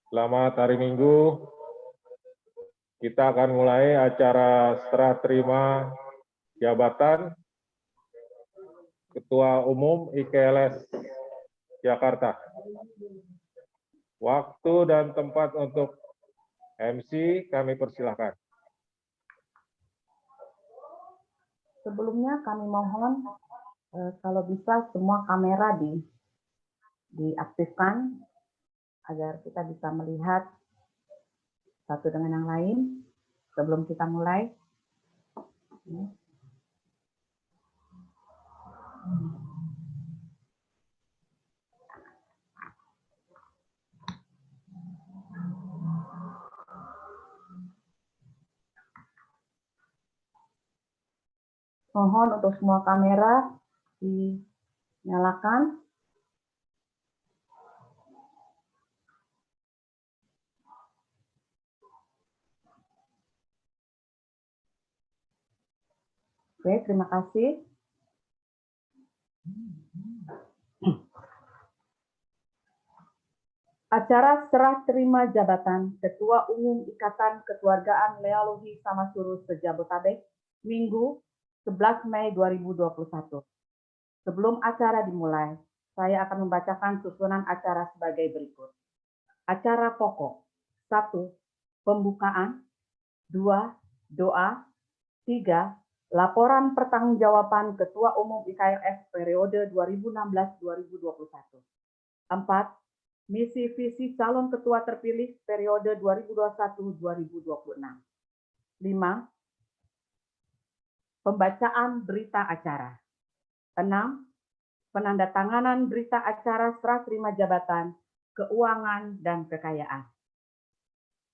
Selamat hari Minggu. Kita akan mulai acara serah terima jabatan Ketua Umum IKLS Jakarta. Waktu dan tempat untuk MC kami persilahkan. Sebelumnya kami mohon kalau bisa semua kamera diaktifkan agar kita bisa melihat satu dengan yang lain sebelum kita mulai. Mohon untuk semua kamera dinyalakan. Oke, terima kasih. Acara serah terima jabatan Ketua Umum Ikatan Kekeluargaan Lealohi Samasuru se-Jabotabek, Minggu 11 Mei 2021. Sebelum acara dimulai, saya akan membacakan susunan acara sebagai berikut. Acara pokok. 1. Pembukaan. 2. Doa. 3. Laporan pertanggungjawaban Ketua Umum IKLS periode 2016-2021. 4. Misi visi calon ketua terpilih periode 2021-2026. 5. Pembacaan berita acara. 6. Penandatanganan berita acara serah terima jabatan, keuangan, dan kekayaan.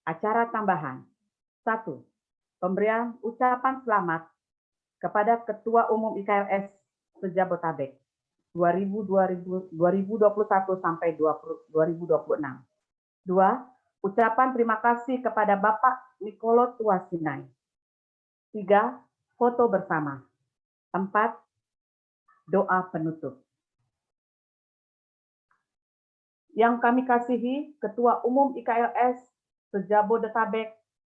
Acara tambahan. 1. Pemberian ucapan selamat kepada Ketua Umum IKLS se-Jabotabek 2021 sampai 2026. 2. Ucapan terima kasih kepada Bapak Nikolo Tuasinai. 3. Foto bersama. 4. Doa penutup. Yang kami kasihi Ketua Umum IKLS se-Jabodetabek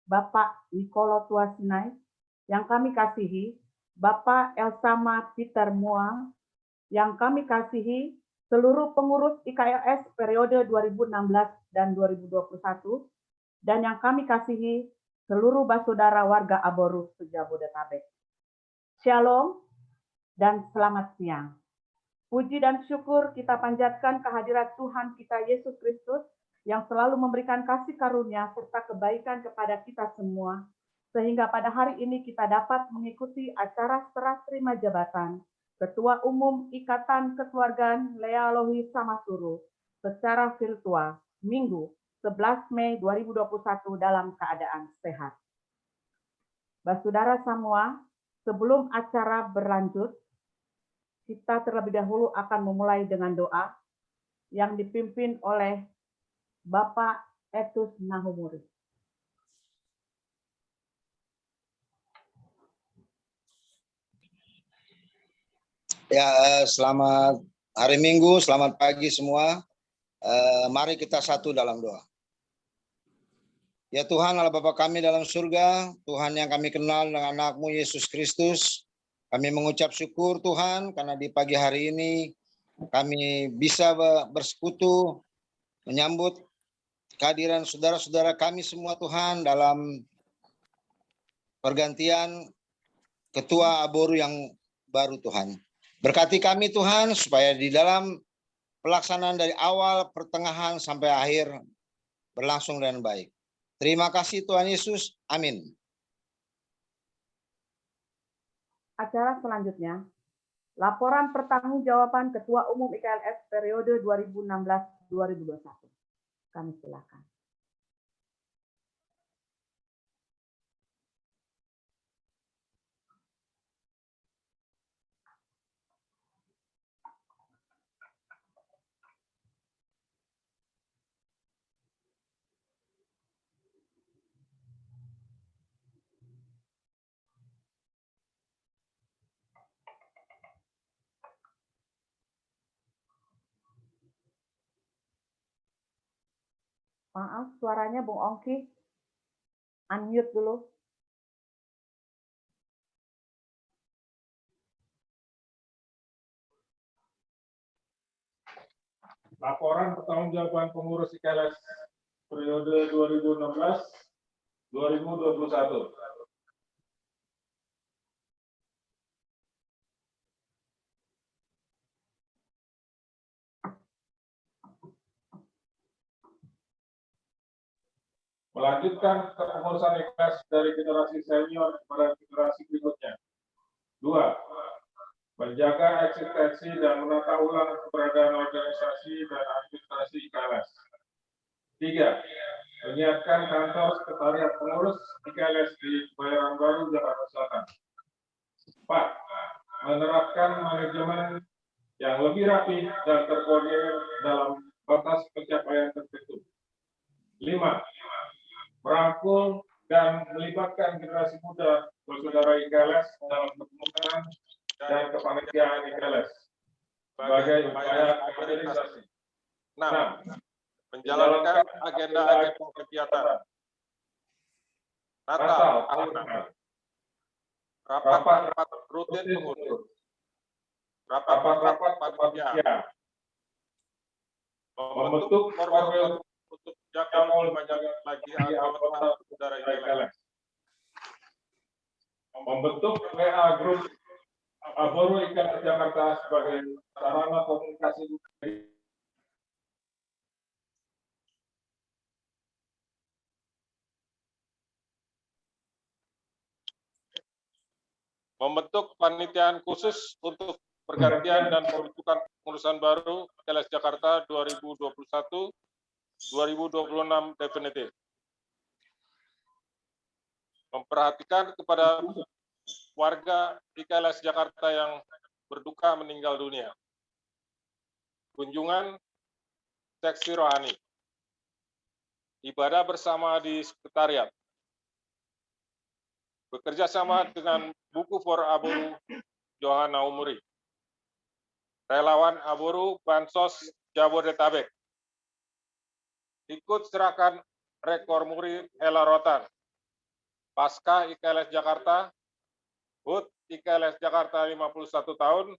Bapak Nikolo Tuasinai, yang kami kasihi Bapak Elsama Peter Mua, yang kami kasihi seluruh pengurus IKLS periode 2016 dan 2021, dan yang kami kasihi seluruh saudara warga Aboru se-Jabodetabek. Shalom dan selamat siang. Puji dan syukur kita panjatkan kehadirat Tuhan kita Yesus Kristus yang selalu memberikan kasih karunia serta kebaikan kepada kita semua, sehingga pada hari ini kita dapat mengikuti acara serah terima jabatan Ketua Umum Ikatan Kekeluargaan Lealohi Samasuru secara virtual Minggu 11 Mei 2021 dalam keadaan sehat. Saudara semua, sebelum acara berlanjut, kita terlebih dahulu akan memulai dengan doa yang dipimpin oleh Bapak Etus Nahumuri. Ya, selamat hari Minggu, selamat pagi semua. Mari kita satu dalam doa. Ya Tuhan, Allah Bapa kami dalam surga, Tuhan yang kami kenal dengan anak-Mu Yesus Kristus, kami mengucap syukur Tuhan karena di pagi hari ini kami bisa bersekutu menyambut kehadiran saudara-saudara kami semua Tuhan dalam pergantian Ketua Aboru yang baru Tuhan. Berkati kami Tuhan supaya di dalam pelaksanaan dari awal, pertengahan, sampai akhir berlangsung dengan baik. Terima kasih Tuhan Yesus. Amin. Acara selanjutnya, laporan pertanggungjawaban Ketua Umum IKLS periode 2016-2021. Kami silakan. Maaf, suaranya Bung Ongki. Unmute dulu. Laporan pertanggungjawaban pengurus IKLS periode 2016-2021. Melanjutkan kepengurusan IKLS dari generasi senior kepada generasi berikutnya. 2. Menjaga eksistensi dan menata ulang keberadaan organisasi dan administrasi IKLS. 3. Menyiapkan kantor sekretariat pengurus IKLS di Kebayoran Baru, Jakarta Selatan. 4. Menerapkan manajemen yang lebih rapi dan terkoordinir dalam batas pencapaian tertentu. 5. Merangkul dan melibatkan generasi muda bersaudara IKLS dalam kepemimpinan dan kepanitiaan IKLS sebagai upaya kaderisasi. 6. Menjalankan agenda-agenda kegiatan Natal tahunan, rapat rutin pengurus, rapat panitia, membentuk formil untuk menjaga lagi anggota saudara IKLS, membentuk WA Group Aboru IKLS Jakarta sebagai sarana komunikasi. Membentuk panitiaan khusus untuk pergantian dan pembentukan pengurusan baru IKLS Jakarta 2021-2026 definitif. Memperhatikan kepada warga IKLS Jakarta yang berduka meninggal dunia. Kunjungan seksi rohani. Ibadah bersama di sekretariat. Bekerja sama dengan Buku for Aboru Johanna Umuri. Relawan Aboru Bansos Jabodetabek. Ikut serahkan rekor muri Hela Rotan. Pasca IKLS Jakarta, HUT IKLS Jakarta 51 tahun,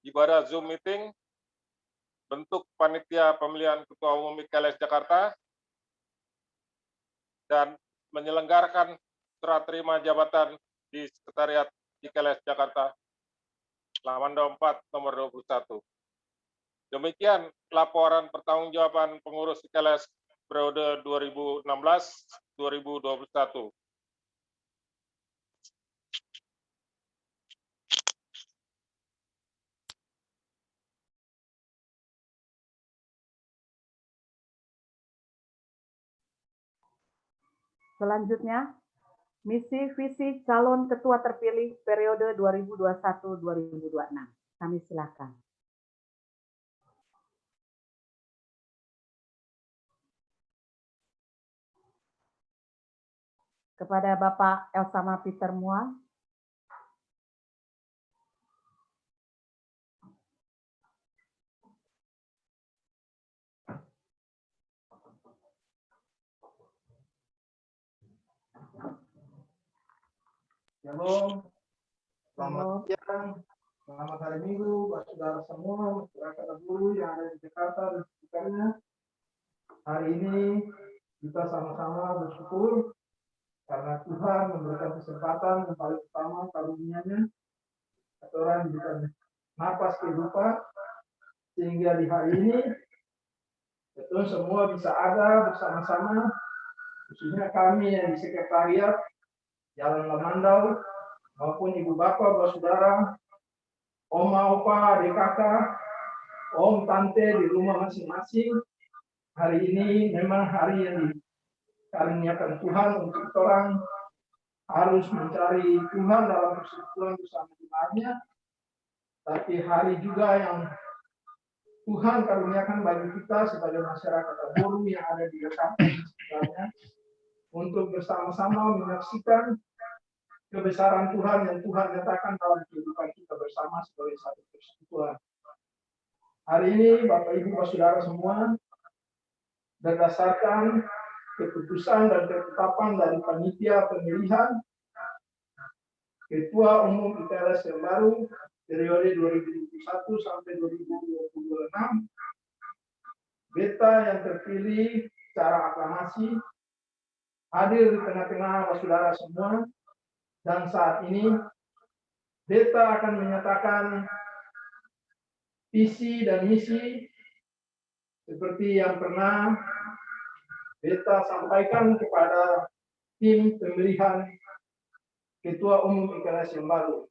ibadah Zoom meeting, bentuk panitia pemilihan Ketua Umum IKLS Jakarta, dan menyelenggarakan serah terima jabatan di Sekretariat IKLS Jakarta, halaman 24 nomor 21. Demikian laporan pertanggungjawaban pengurus IKLS periode 2016-2021. Selanjutnya, misi visi calon ketua terpilih periode 2021-2026. Kami silakan. Kepada Bapak Elsama Peter Mua. Shalom, selamat siang, selamat hari Minggu buat saudara semua, masyarakat guru yang ada di Jakarta dan sekitarnya. Hari ini kita sama-sama bersyukur karena Tuhan memberikan kesempatan yang paling utama karunia-Nya. Orang diberikan napas kehidupan sehingga di hari ini betul semua bisa ada bersama-sama, khususnya kami yang di sekretariat Jalan Lamandau, maupun ibu bapak, bapak saudara, oma, opa, adik kakak, om, tante di rumah masing-masing. Hari ini memang hari yang dikaruniakan Tuhan untuk orang harus mencari Tuhan dalam persekutuan bersama jemaatnya. Tapi hari juga yang Tuhan karuniakan bagi kita sebagai masyarakat Aboru yang ada di Jakarta dan sekitarnya, untuk bersama-sama menyaksikan kebesaran Tuhan yang Tuhan nyatakan dalam kehidupan kita bersama sebagai satu persekutuan. Hari ini Bapak Ibu Saudara semua, berdasarkan keputusan dan ketetapan dari panitia pemilihan Ketua Umum IKLS yang baru periode 2021 sampai 2026, Beta yang terpilih secara aklamasi hadir di tengah-tengah saudara semua, dan saat ini Beta akan menyatakan visi dan misi seperti yang pernah Beta sampaikan kepada tim pemilihan Ketua Umum IKLS yang baru.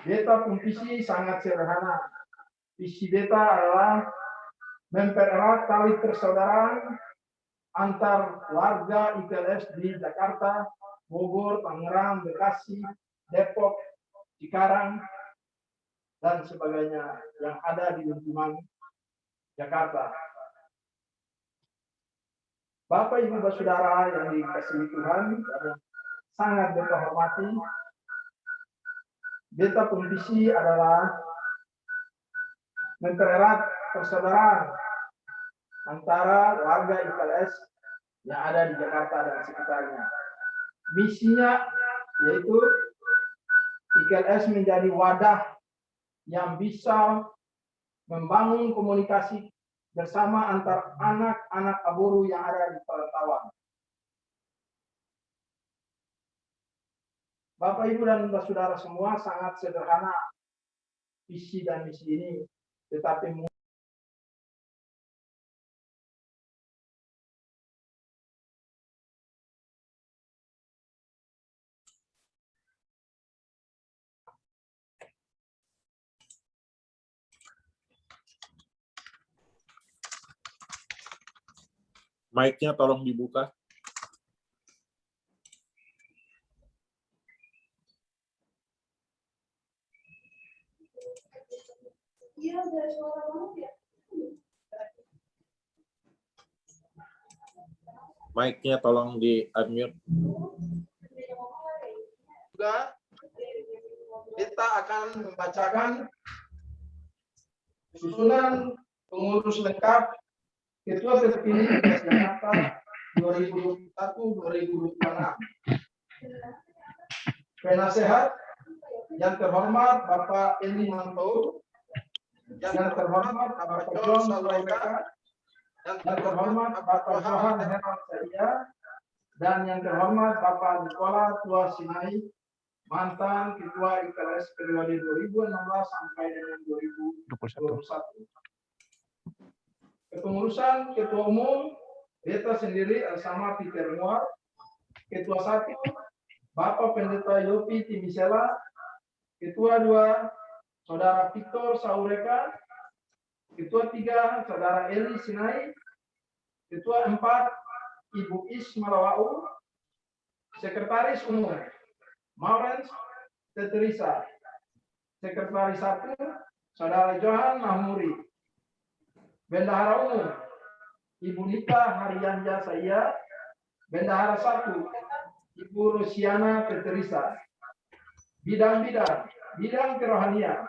Beta pun visi sangat sederhana. Visi Beta adalah mempererat tali persaudaraan antar warga IKLS di Jakarta, Bogor, Tangerang, Bekasi, Depok, Cikarang, dan sebagainya yang ada di lingkungan Jakarta. Bapak Ibu Saudara yang dikasihi Tuhan, yang sangat Beta hormati, Beta pun visi adalah mempererat persaudaraan antara warga IKLS yang ada di Jakarta dan sekitarnya. Misinya yaitu IKLS menjadi wadah yang bisa membangun komunikasi bersama antar anak-anak Aboru yang ada di Pelatawan. Bapak, Ibu, dan saudara semua, sangat sederhana visi dan misi ini, tetapi Mic-nya tolong dibuka. Mic-nya tolong di-unmute. juga kita akan membacakan susunan pengurus lengkap Ketua terpilih Jakarta 2021-2026. Penasehat yang terhormat Bapak Eli Manto, yang terhormat Bapak John Salwaika, yang terhormat Bapak Johan Herman Saya, dan yang terhormat Bapak Nikola Tua Sinai, mantan Ketua IKLS periode 2016 sampai dengan 2021. Kepengurusan Ketua Umum Beta sendiri bersama Peter Muar, Ketua 1 Bapak Pendeta Yopi Timisela, Ketua 2 Saudara Victor Saureka, Ketua 3 Saudara Eli Sinai, Ketua 4 Ibu Is Malawau, Sekretaris Umum Maurens Teterisa, Sekretaris 1 Saudara Johan Mahmuri, Bendahara Umum Ibu Nita Haryanja Saya, Bendahara 1 Ibu Rosiana Teterisa, bidang kerohanian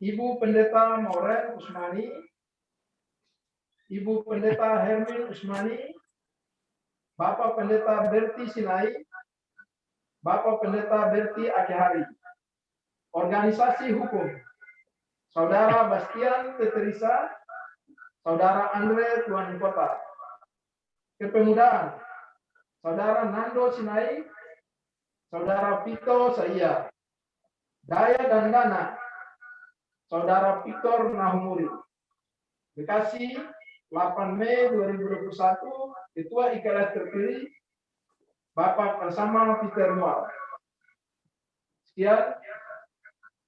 Ibu Pendeta Maurel Usmani, Ibu Pendeta Hermin Usmani, Bapak Pendeta Berti Sinai, Bapak Pendeta Berti Akihari. Organisasi hukum Saudara Bastian Teterisa, Saudara Andre Tuan Kota. Kepemudaan Saudara Nando Sinai, Saudara Vito Saya. Daya dan Dana Saudara Victor Nahumuri. Bekasi 8 Mei 2021, Ketua IKLS terpilih Bapak bersama Peter Muar. Sekian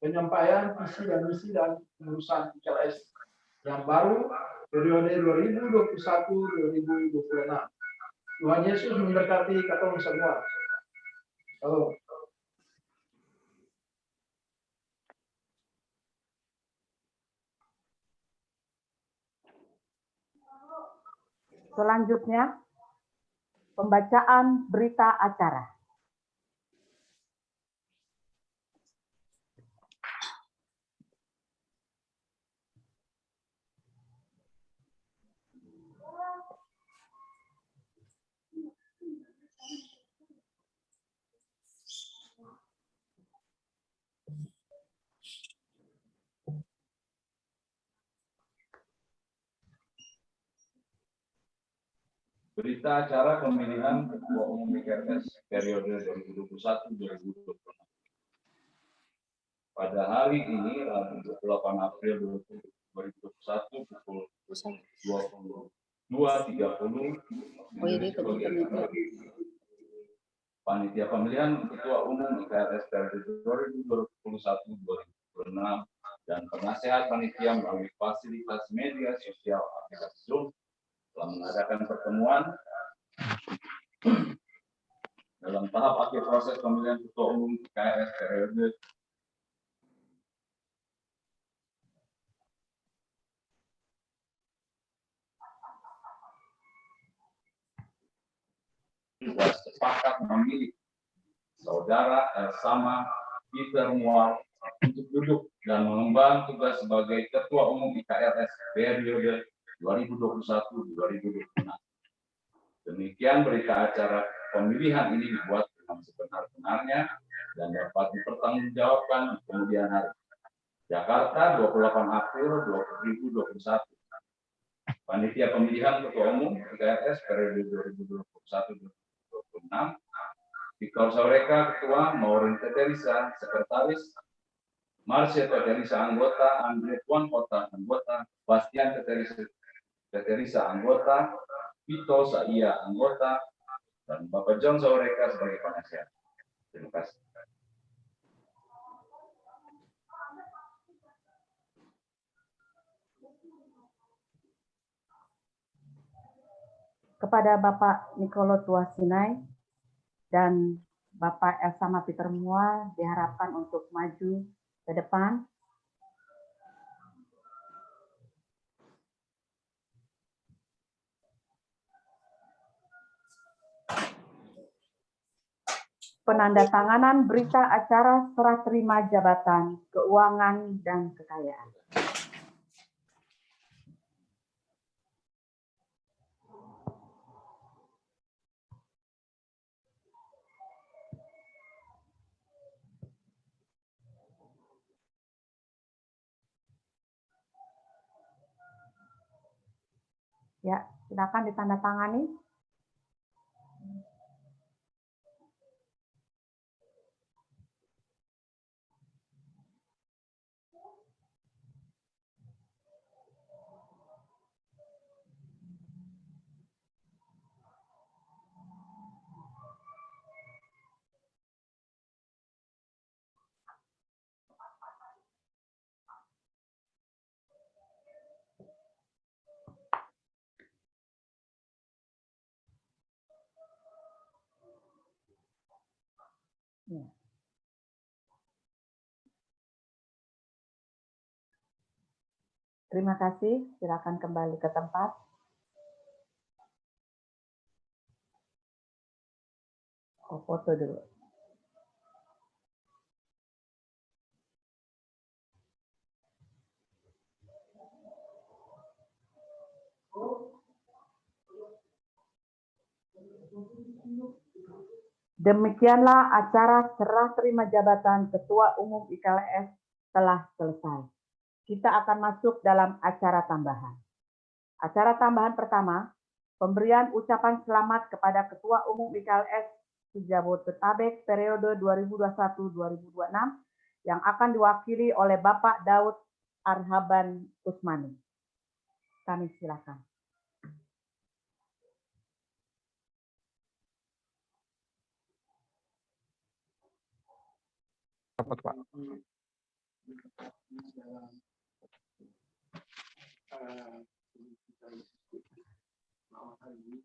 penyampaian visi dan misi dan pengurusan IKLS yang baru periode 2021-2026. Tuhan Yesus memberkati kita semua. Halo. Selanjutnya, pembacaan berita acara. Berita acara pemilihan Ketua Umum IKRS periode 2021-2026. Pada hari ini, Rabu 28 April 2021, pukul 22.30, Panitia Pemilihan Ketua Umum IKRS periode 2021-2026 dan penasehat panitia melalui fasilitas media sosial aplikasi Zoom telah mengadakan pertemuan dalam tahap akhir proses pemilihan Ketua Umum IKRS periode 2021 sepakat memilih Saudara Elsama Peter Muar untuk duduk dan mengemban tugas sebagai Ketua Umum IKRS periode 2021-2026. Demikian berita acara pemilihan ini dibuat dengan sebenar-benarnya dan dapat dipertanggungjawabkan di kemudian hari. Jakarta, 28 April 2021. Panitia Pemilihan Ketua Umum IKRS periode 2021-2026. Victor Saureka, Ketua, Maureen Teterisa, Sekretaris, Marcia Teterisa, Anggota, Andre Tuan Kota, Anggota, Bastian Teterisa, Anggota, Vito Saia, Anggota, dan Bapak John Saureka sebagai penasihat. Terima kasih. Kepada Bapak Nicolo Tuasinai dan Bapak Elsama Peter Muar diharapkan untuk maju ke depan. Penandatanganan berita acara serah terima jabatan keuangan dan kekayaan. Ya, silakan ditandatangani. Ya. Terima kasih, silakan kembali ke tempat. Oh, foto dulu. Demikianlah acara serah terima jabatan Ketua Umum IKLS telah selesai. Kita akan masuk dalam acara tambahan. Acara tambahan pertama, pemberian ucapan selamat kepada Ketua Umum IKLS Sejabodetabek periode 2021-2026 yang akan diwakili oleh Bapak Daud Arhaban Usmani. Kami silakan. Rapat, Pak.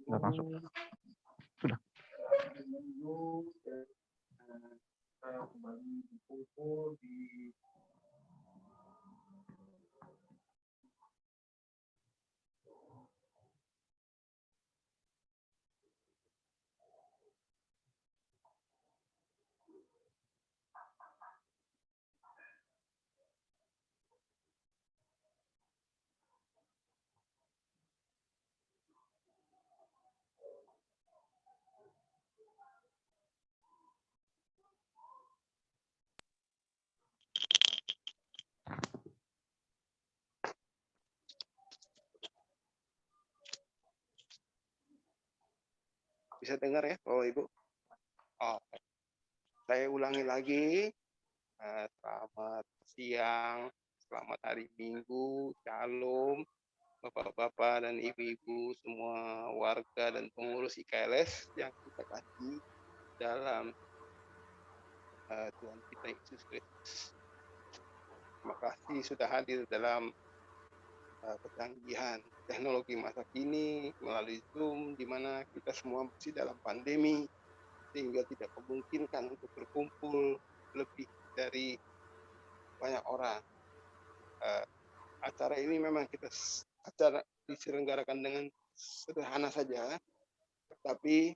Sudah masuk. Sudah. Kembali dikumpul di bisa dengar ya, Bapak Ibu? Oh, saya ulangi lagi. Selamat siang, selamat hari Minggu, Shalom, Bapak-bapak dan Ibu-ibu, semua warga dan pengurus IKLS yang kita kasih dalam Tuhan kita Yesus Kristus. Terima kasih sudah hadir dalam kecanggihan teknologi masa kini melalui Zoom, di mana kita semua masih dalam pandemi, sehingga tidak memungkinkan untuk berkumpul lebih dari banyak orang. Acara ini memang acara diselenggarakan dengan sederhana saja, tapi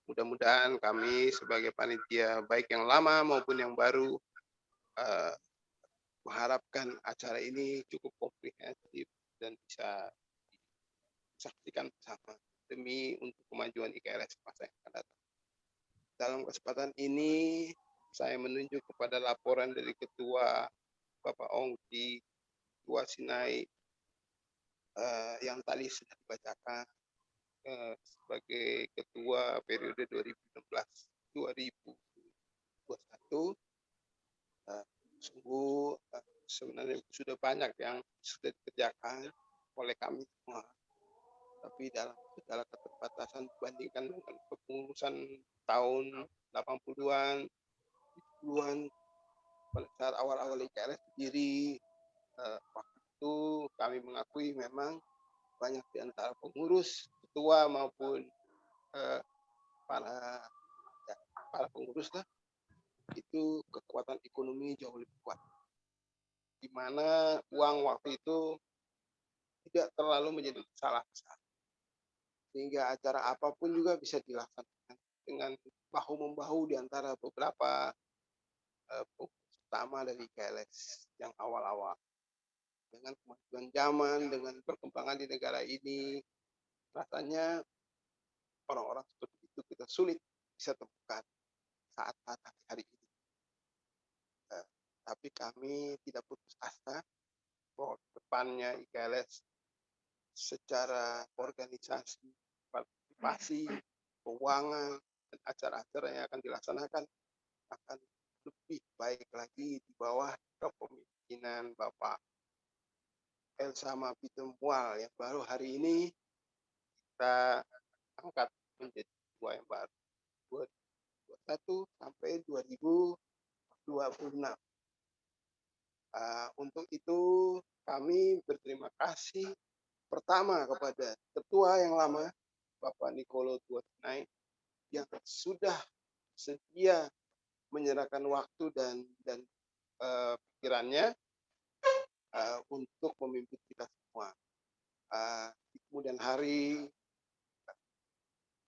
mudah-mudahan kami sebagai panitia baik yang lama maupun yang baru mengharapkan acara ini cukup komprehensif dan bisa disaksikan bersama demi untuk kemajuan IKLS masa yang akan datang. Dalam kesempatan ini saya menunjuk kepada laporan dari Ketua Bapak Ongki Tua Sinai yang tadi sudah dibacakan sebagai Ketua periode 2016-2021. Sungguh sebenarnya sudah banyak yang sudah dikerjakan oleh kami semua, tapi dalam segala keterbatasan dibandingkan dengan kepengurusan tahun 80-an, 70-an, pada saat awal-awal IKLS berdiri, waktu itu kami mengakui memang banyak di antara pengurus, ketua maupun para pengurus lah, itu kekuatan ekonomi jauh lebih kuat, di mana uang waktu itu tidak terlalu menjadi masalah besar, sehingga acara apapun juga bisa dilaksanakan dengan bahu-membahu di antara beberapa pengurus utama dari KLS yang awal-awal. Dengan kemajuan zaman, dengan perkembangan di negara ini, rasanya orang-orang seperti itu kita sulit bisa temukan saat-saat hari ini. Tapi kami tidak putus asa bahwa depannya IKLS secara organisasi, partisipasi, keuangan, dan acara-acara yang akan dilaksanakan akan lebih baik lagi di bawah kepemimpinan Bapak Elsama Pitemual yang baru hari ini kita angkat menjadi ketua yang baru 2021 sampai 2026. Untuk itu kami berterima kasih pertama kepada ketua yang lama Bapak Nicolo Tua Sinai yang sudah sedia menyerahkan waktu dan pikirannya untuk memimpin kita semua. Di kemudian hari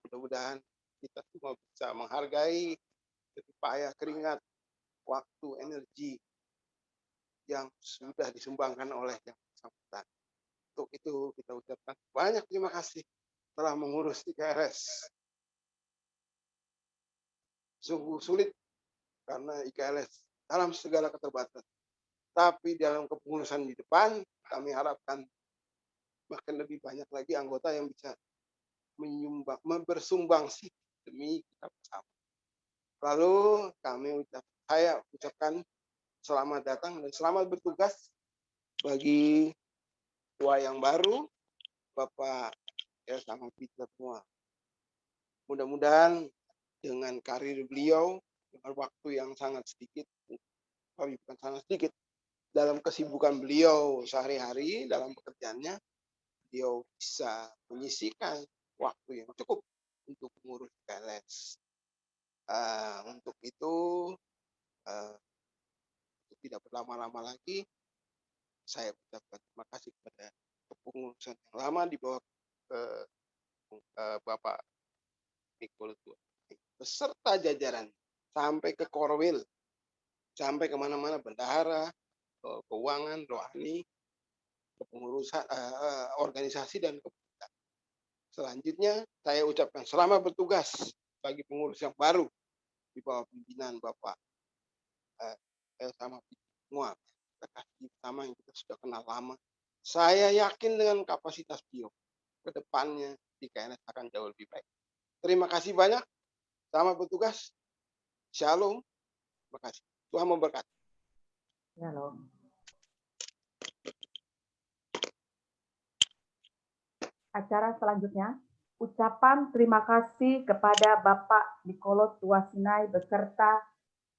mudah-mudahan kita semua bisa menghargai jerih payah, keringat, waktu, energi yang sudah disumbangkan oleh yang bersangkutan. Untuk itu kita ucapkan banyak terima kasih telah mengurus IKLS. Sungguh sulit karena IKLS dalam segala keterbatasan. Tapi dalam kepengurusan di depan kami harapkan bahkan lebih banyak lagi anggota yang bisa bersumbangsi demi kita bersama. Lalu saya ucapkan selamat datang dan selamat bertugas bagi ketua yang baru, Bapak Elsama Pitemual. Mudah-mudahan dengan karir beliau, dengan waktu yang sangat sedikit, tapi bukan sangat sedikit, dalam kesibukan beliau sehari-hari dalam pekerjaannya, beliau bisa menyisihkan waktu yang cukup untuk mengurus KLS. Untuk itu, tidak berlama-lama lagi, saya ucapkan terima kasih kepada kepengurusan yang lama di bawah Bapak Nicolo Tua beserta jajaran sampai ke Korwil, sampai kemana-mana, bendahara, keuangan, rohani, kepengurusan, organisasi dan kepengurusan. Selanjutnya saya ucapkan selamat bertugas bagi pengurus yang baru di bawah pimpinan Bapak sama semua, kita kasih sama yang kita sudah kenal lama. Saya yakin dengan kapasitas beliau ke depannya di KNS akan jauh lebih baik. Terima kasih banyak. Selamat bertugas. Shalom. Terima kasih. Tuhan memberkati. Shalom. Acara selanjutnya, ucapan terima kasih kepada Bapak Nikolo Tuasinai beserta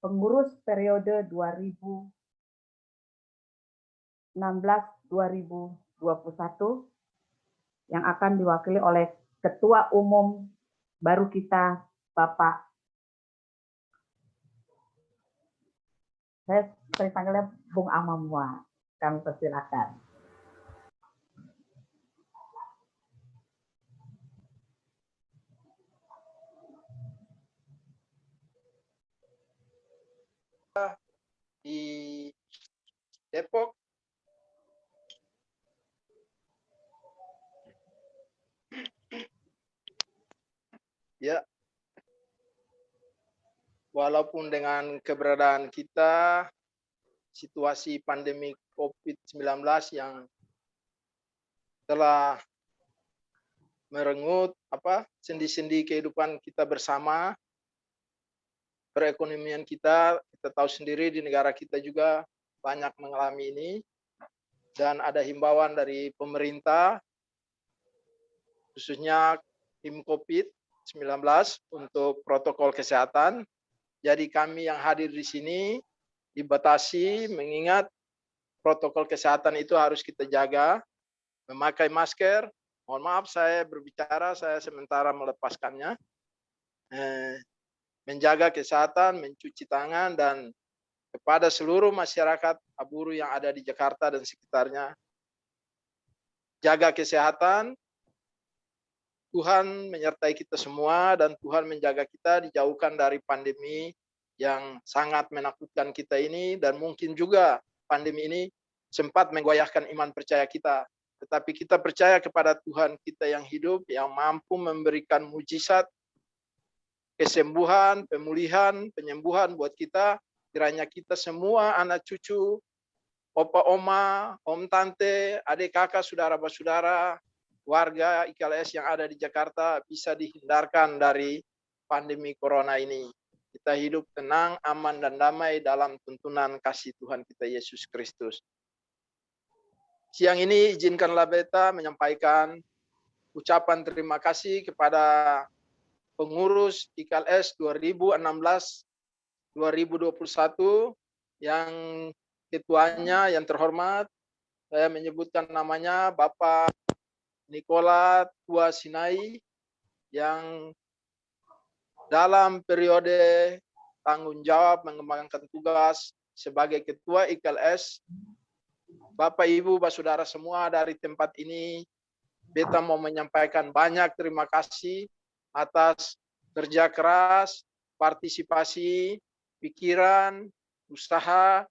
pengurus periode 2016-2021 yang akan diwakili oleh Ketua Umum baru kita, Bapak. Saya sering panggilnya Bung Amamwa. Kami persilakan. Di Depok, ya, walaupun dengan keberadaan kita, situasi pandemi COVID-19 yang telah merenggut sendi-sendi kehidupan kita bersama, perekonomian kita tahu sendiri di negara kita juga banyak mengalami ini, dan ada himbauan dari pemerintah, khususnya tim COVID-19 untuk protokol kesehatan. Jadi kami yang hadir di sini dibatasi mengingat protokol kesehatan itu harus kita jaga, memakai masker. Mohon maaf saya berbicara, saya sementara melepaskannya. Menjaga kesehatan, mencuci tangan, dan kepada seluruh masyarakat Aburu yang ada di Jakarta dan sekitarnya, jaga kesehatan. Tuhan menyertai kita semua dan Tuhan menjaga kita dijauhkan dari pandemi yang sangat menakutkan kita ini, dan mungkin juga pandemi ini sempat menggoyahkan iman percaya kita. Tetapi kita percaya kepada Tuhan kita yang hidup, yang mampu memberikan mujizat, kesembuhan, pemulihan, penyembuhan buat kita. Kiranya kita semua anak cucu, opa oma, om tante, adik kakak, saudara saudara, warga IKLS yang ada di Jakarta bisa dihindarkan dari pandemi corona ini. Kita hidup tenang, aman, dan damai dalam tuntunan kasih Tuhan kita Yesus Kristus. Siang ini izinkanlah beta menyampaikan ucapan terima kasih kepada pengurus IKLS 2016-2021 yang ketuanya yang terhormat, saya menyebutkan namanya Bapak Nikolo Tuasinai, yang dalam periode tanggung jawab mengembangkan tugas sebagai ketua IKLS. Bapak Ibu, saudara semua dari tempat ini, beta mau menyampaikan banyak terima kasih atas kerja keras, partisipasi, pikiran, usaha,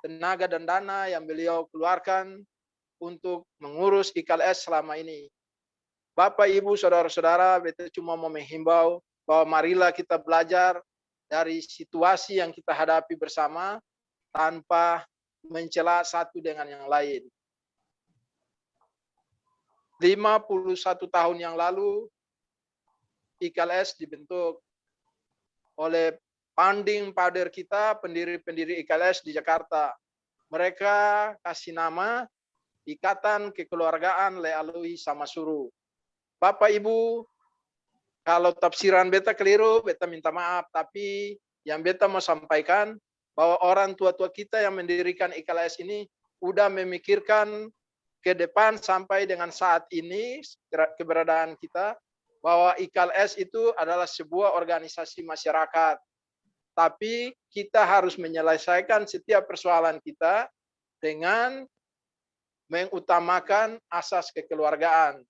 tenaga, dan dana yang beliau keluarkan untuk mengurus IKLS selama ini. Bapak, Ibu, saudara-saudara, beta cuma mau menghimbau bahwa marilah kita belajar dari situasi yang kita hadapi bersama tanpa mencela satu dengan yang lain. 51 tahun yang lalu, IKLS dibentuk oleh founding father kita, pendiri-pendiri IKLS di Jakarta. Mereka kasih nama Ikatan Kekeluargaan Lealui Samasuru. Bapak Ibu, kalau tafsiran beta keliru, beta minta maaf. Tapi yang beta mau sampaikan, bahwa orang tua-tua kita yang mendirikan IKLS ini udah memikirkan ke depan sampai dengan saat ini, keberadaan kita, bahwa IKLS itu adalah sebuah organisasi masyarakat. Tapi kita harus menyelesaikan setiap persoalan kita dengan mengutamakan asas kekeluargaan.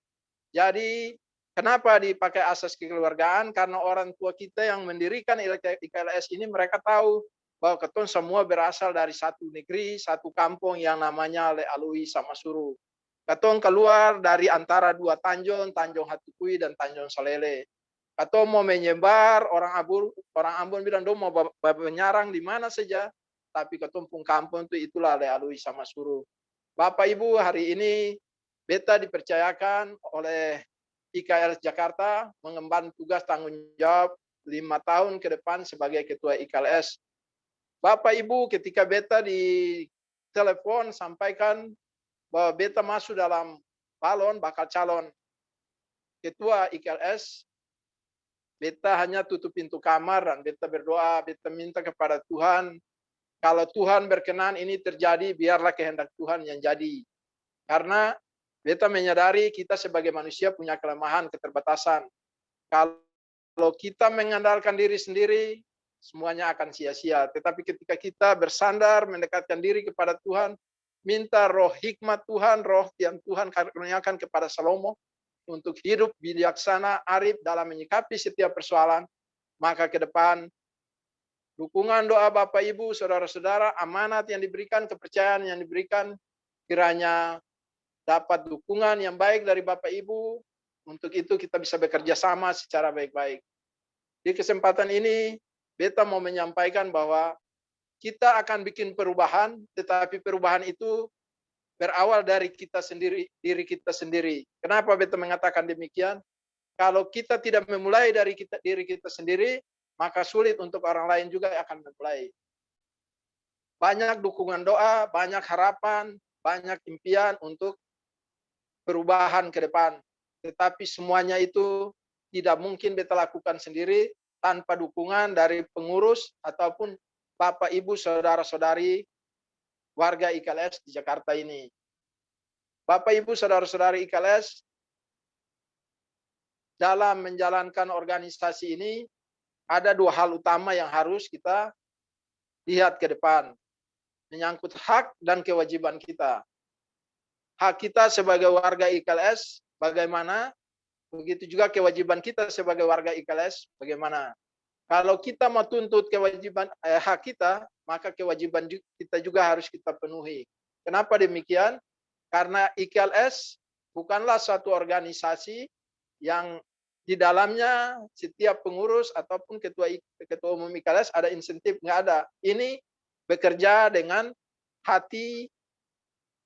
Jadi, kenapa dipakai asas kekeluargaan? Karena orang tua kita yang mendirikan IKLS ini, mereka tahu bahwa ketun semua berasal dari satu negeri, satu kampung yang namanya Lealui Samasuru. Ketun keluar dari antara dua Tanjung, Tanjung Hatukui dan Tanjung Salele. Ketun mau menyebar, orang Ambon bilang, "Dong mau menyerang di mana saja." tapi ketumpung kampung itulah dilalui sama suruh. Bapak Ibu, hari ini beta dipercayakan oleh IKLS Jakarta mengemban tugas tanggung jawab 5 tahun ke depan sebagai ketua IKLS. Bapak Ibu, ketika beta di telepon sampaikan bahwa beta masuk dalam bakal calon ketua IKLS, beta hanya tutup pintu kamar dan beta berdoa, beta minta kepada Tuhan, kalau Tuhan berkenan ini terjadi, biarlah kehendak Tuhan yang jadi. Karena beta menyadari kita sebagai manusia punya kelemahan, keterbatasan. Kalau kita mengandalkan diri sendiri, semuanya akan sia-sia. Tetapi ketika kita bersandar, mendekatkan diri kepada Tuhan, minta roh hikmat Tuhan, roh yang Tuhan karuniakan kepada Salomo, untuk hidup bijaksana, arif dalam menyikapi setiap persoalan, maka ke depan dukungan doa Bapak Ibu, saudara-saudara, amanat yang diberikan, kepercayaan yang diberikan, kiranya dapat dukungan yang baik dari Bapak Ibu. Untuk itu kita bisa bekerja sama secara baik-baik. Di kesempatan ini, beta mau menyampaikan bahwa kita akan bikin perubahan, tetapi perubahan itu berawal dari kita sendiri, diri kita sendiri. Kenapa beta mengatakan demikian? Kalau kita tidak memulai dari diri kita sendiri, maka sulit untuk orang lain juga akan memulai. Banyak dukungan doa, banyak harapan, banyak impian untuk perubahan ke depan. Tetapi semuanya itu tidak mungkin beta lakukan sendiri tanpa dukungan dari pengurus ataupun Bapak Ibu saudara-saudari warga IKLS di Jakarta ini. Bapak Ibu saudara-saudari IKLS, dalam menjalankan organisasi ini ada 2 hal utama yang harus kita lihat ke depan. Menyangkut hak dan kewajiban kita. Hak kita sebagai warga IKLS bagaimana? Begitu juga kewajiban kita sebagai warga IKLS bagaimana? Kalau kita mau tuntut kewajiban hak kita, maka kewajiban kita juga harus kita penuhi. Kenapa demikian? Karena IKLS bukanlah suatu organisasi yang di dalamnya setiap pengurus ataupun ketua umum IKLS ada insentif, nggak ada. Ini bekerja dengan hati,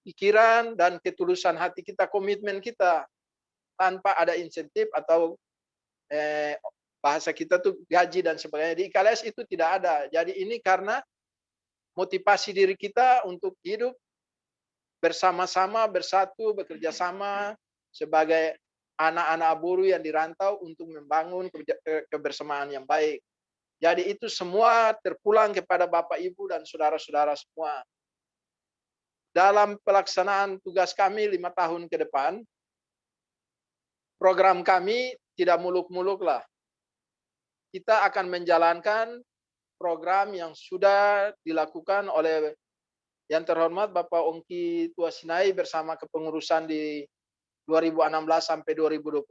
pikiran, dan ketulusan hati kita, komitmen kita, tanpa ada insentif atau bahasa kita tuh gaji dan sebagainya. Di IKLS itu tidak ada. Jadi ini karena motivasi diri kita untuk hidup bersama-sama, bersatu, bekerja sama sebagai anak-anak buruh yang dirantau untuk membangun kebersamaan yang baik. Jadi itu semua terpulang kepada Bapak Ibu dan saudara-saudara semua. Dalam pelaksanaan tugas kami 5 tahun ke depan, program kami tidak muluk-muluk lah. Kita akan menjalankan program yang sudah dilakukan oleh yang terhormat Bapak Ongki Tuasinai bersama kepengurusan di 2016 sampai 2021.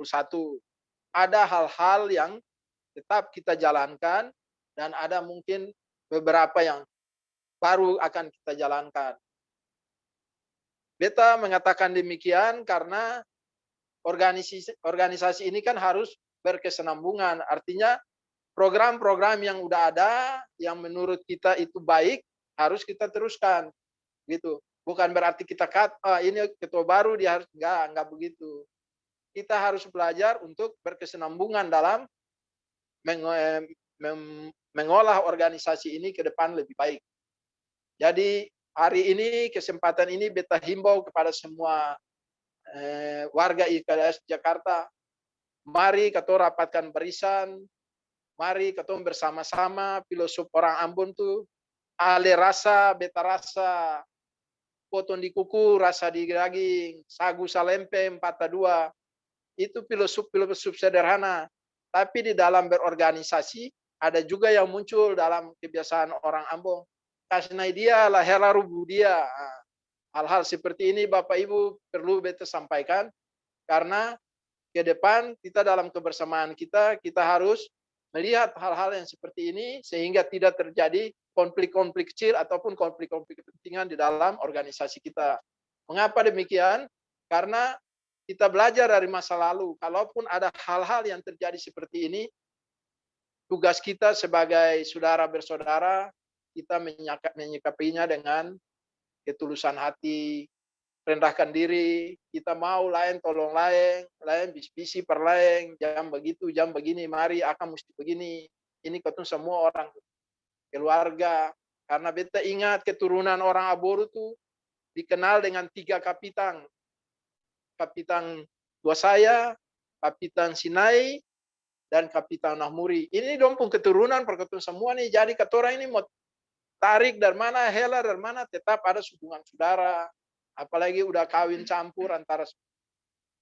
Ada hal-hal yang tetap kita jalankan dan ada mungkin beberapa yang baru akan kita jalankan. Beta mengatakan demikian karena organisasi ini kan harus berkesinambungan. Artinya program-program yang udah ada, yang menurut kita itu baik, harus kita teruskan. Gitu. Bukan berarti kita ini ketua baru, dia harus, enggak begitu. Kita harus belajar untuk berkesinambungan dalam mengolah organisasi ini ke depan lebih baik. Jadi hari ini, kesempatan ini beta himbau kepada semua warga IKLS Jakarta, mari kita rapatkan barisan, mari kita bersama-sama filosof orang Ambon tuh, ale rasa, beta rasa, potong di kuku, rasa di daging, sagu salempe, 4-2, itu filosof sederhana. Tapi di dalam berorganisasi, ada juga yang muncul dalam kebiasaan orang Ambon. Kasnai dia lah helarubu dia. Hal-hal seperti ini Bapak Ibu perlu beta sampaikan karena ke depan kita dalam kebersamaan kita harus melihat hal-hal yang seperti ini sehingga tidak terjadi konflik-konflik kecil ataupun konflik-konflik kepentingan di dalam organisasi kita. Mengapa demikian? Karena kita belajar dari masa lalu. Kalaupun ada hal-hal yang terjadi seperti ini, tugas kita sebagai saudara bersaudara, kita menyikapinya dengan ketulusan hati, rendahkan diri, kita mau lain tolong lain, lain bisi-bisi per lain, jam begitu, jam begini, mari akan mesti begini. Ini ketemu semua orang keluarga, karena beta ingat keturunan orang Aboru tuh dikenal dengan 3 kapitan. Kapitan tua saya, Kapitan Sinai, dan Kapitan Nahmuri. Ini dompung keturunan perketurunan semua nih. Jadi ketora ini mau tarik dari mana, hela dari mana, tetap ada hubungan saudara. Apalagi udah kawin campur antara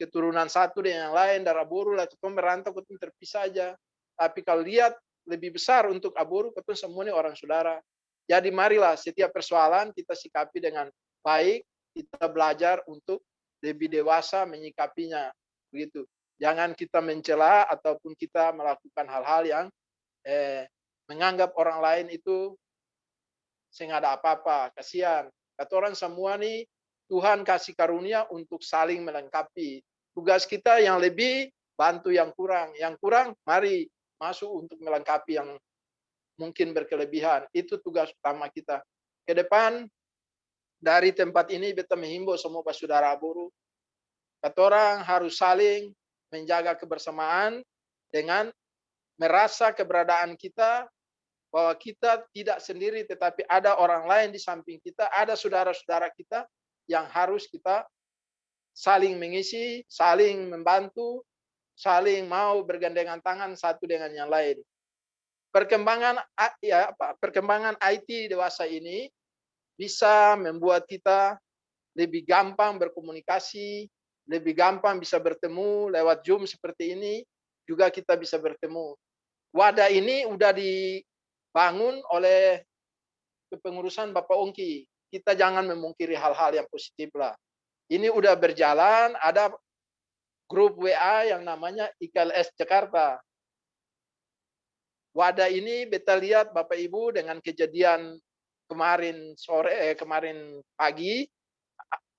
keturunan satu dengan yang lain, dari Aboru lah, ketemu merantau, ketemu terpisah aja. Tapi kalau lihat lebih besar untuk Aboru, ketemu semua ini orang saudara. Jadi marilah setiap persoalan kita sikapi dengan baik, kita belajar untuk lebih dewasa menyikapinya, begitu. Jangan kita mencela ataupun kita melakukan hal-hal yang menganggap orang lain itu nggak ada apa-apa, kasihan. Kata orang semua nih Tuhan kasih karunia untuk saling melengkapi. Tugas kita yang lebih bantu yang kurang mari masuk untuk melengkapi yang mungkin berkelebihan. Itu tugas utama kita. Ke depan dari tempat ini beta menghimbau semua saudara Aboru, kata orang harus saling menjaga kebersamaan dengan merasa keberadaan kita, bahwa kita tidak sendiri tetapi ada orang lain di samping kita, ada saudara-saudara kita yang harus kita saling mengisi, saling membantu, saling mau bergandengan tangan satu dengan yang lain. Perkembangan IT dewasa ini bisa membuat kita lebih gampang berkomunikasi, lebih gampang bisa bertemu lewat Zoom seperti ini, juga kita bisa bertemu. Wadah ini udah dibangun oleh kepengurusan Bapak Ongki. Kita jangan memungkiri hal-hal yang positif lah. Ini udah berjalan, ada grup WA yang namanya IKLS Jakarta. Wadah ini beta lihat Bapak Ibu dengan kejadian kemarin pagi,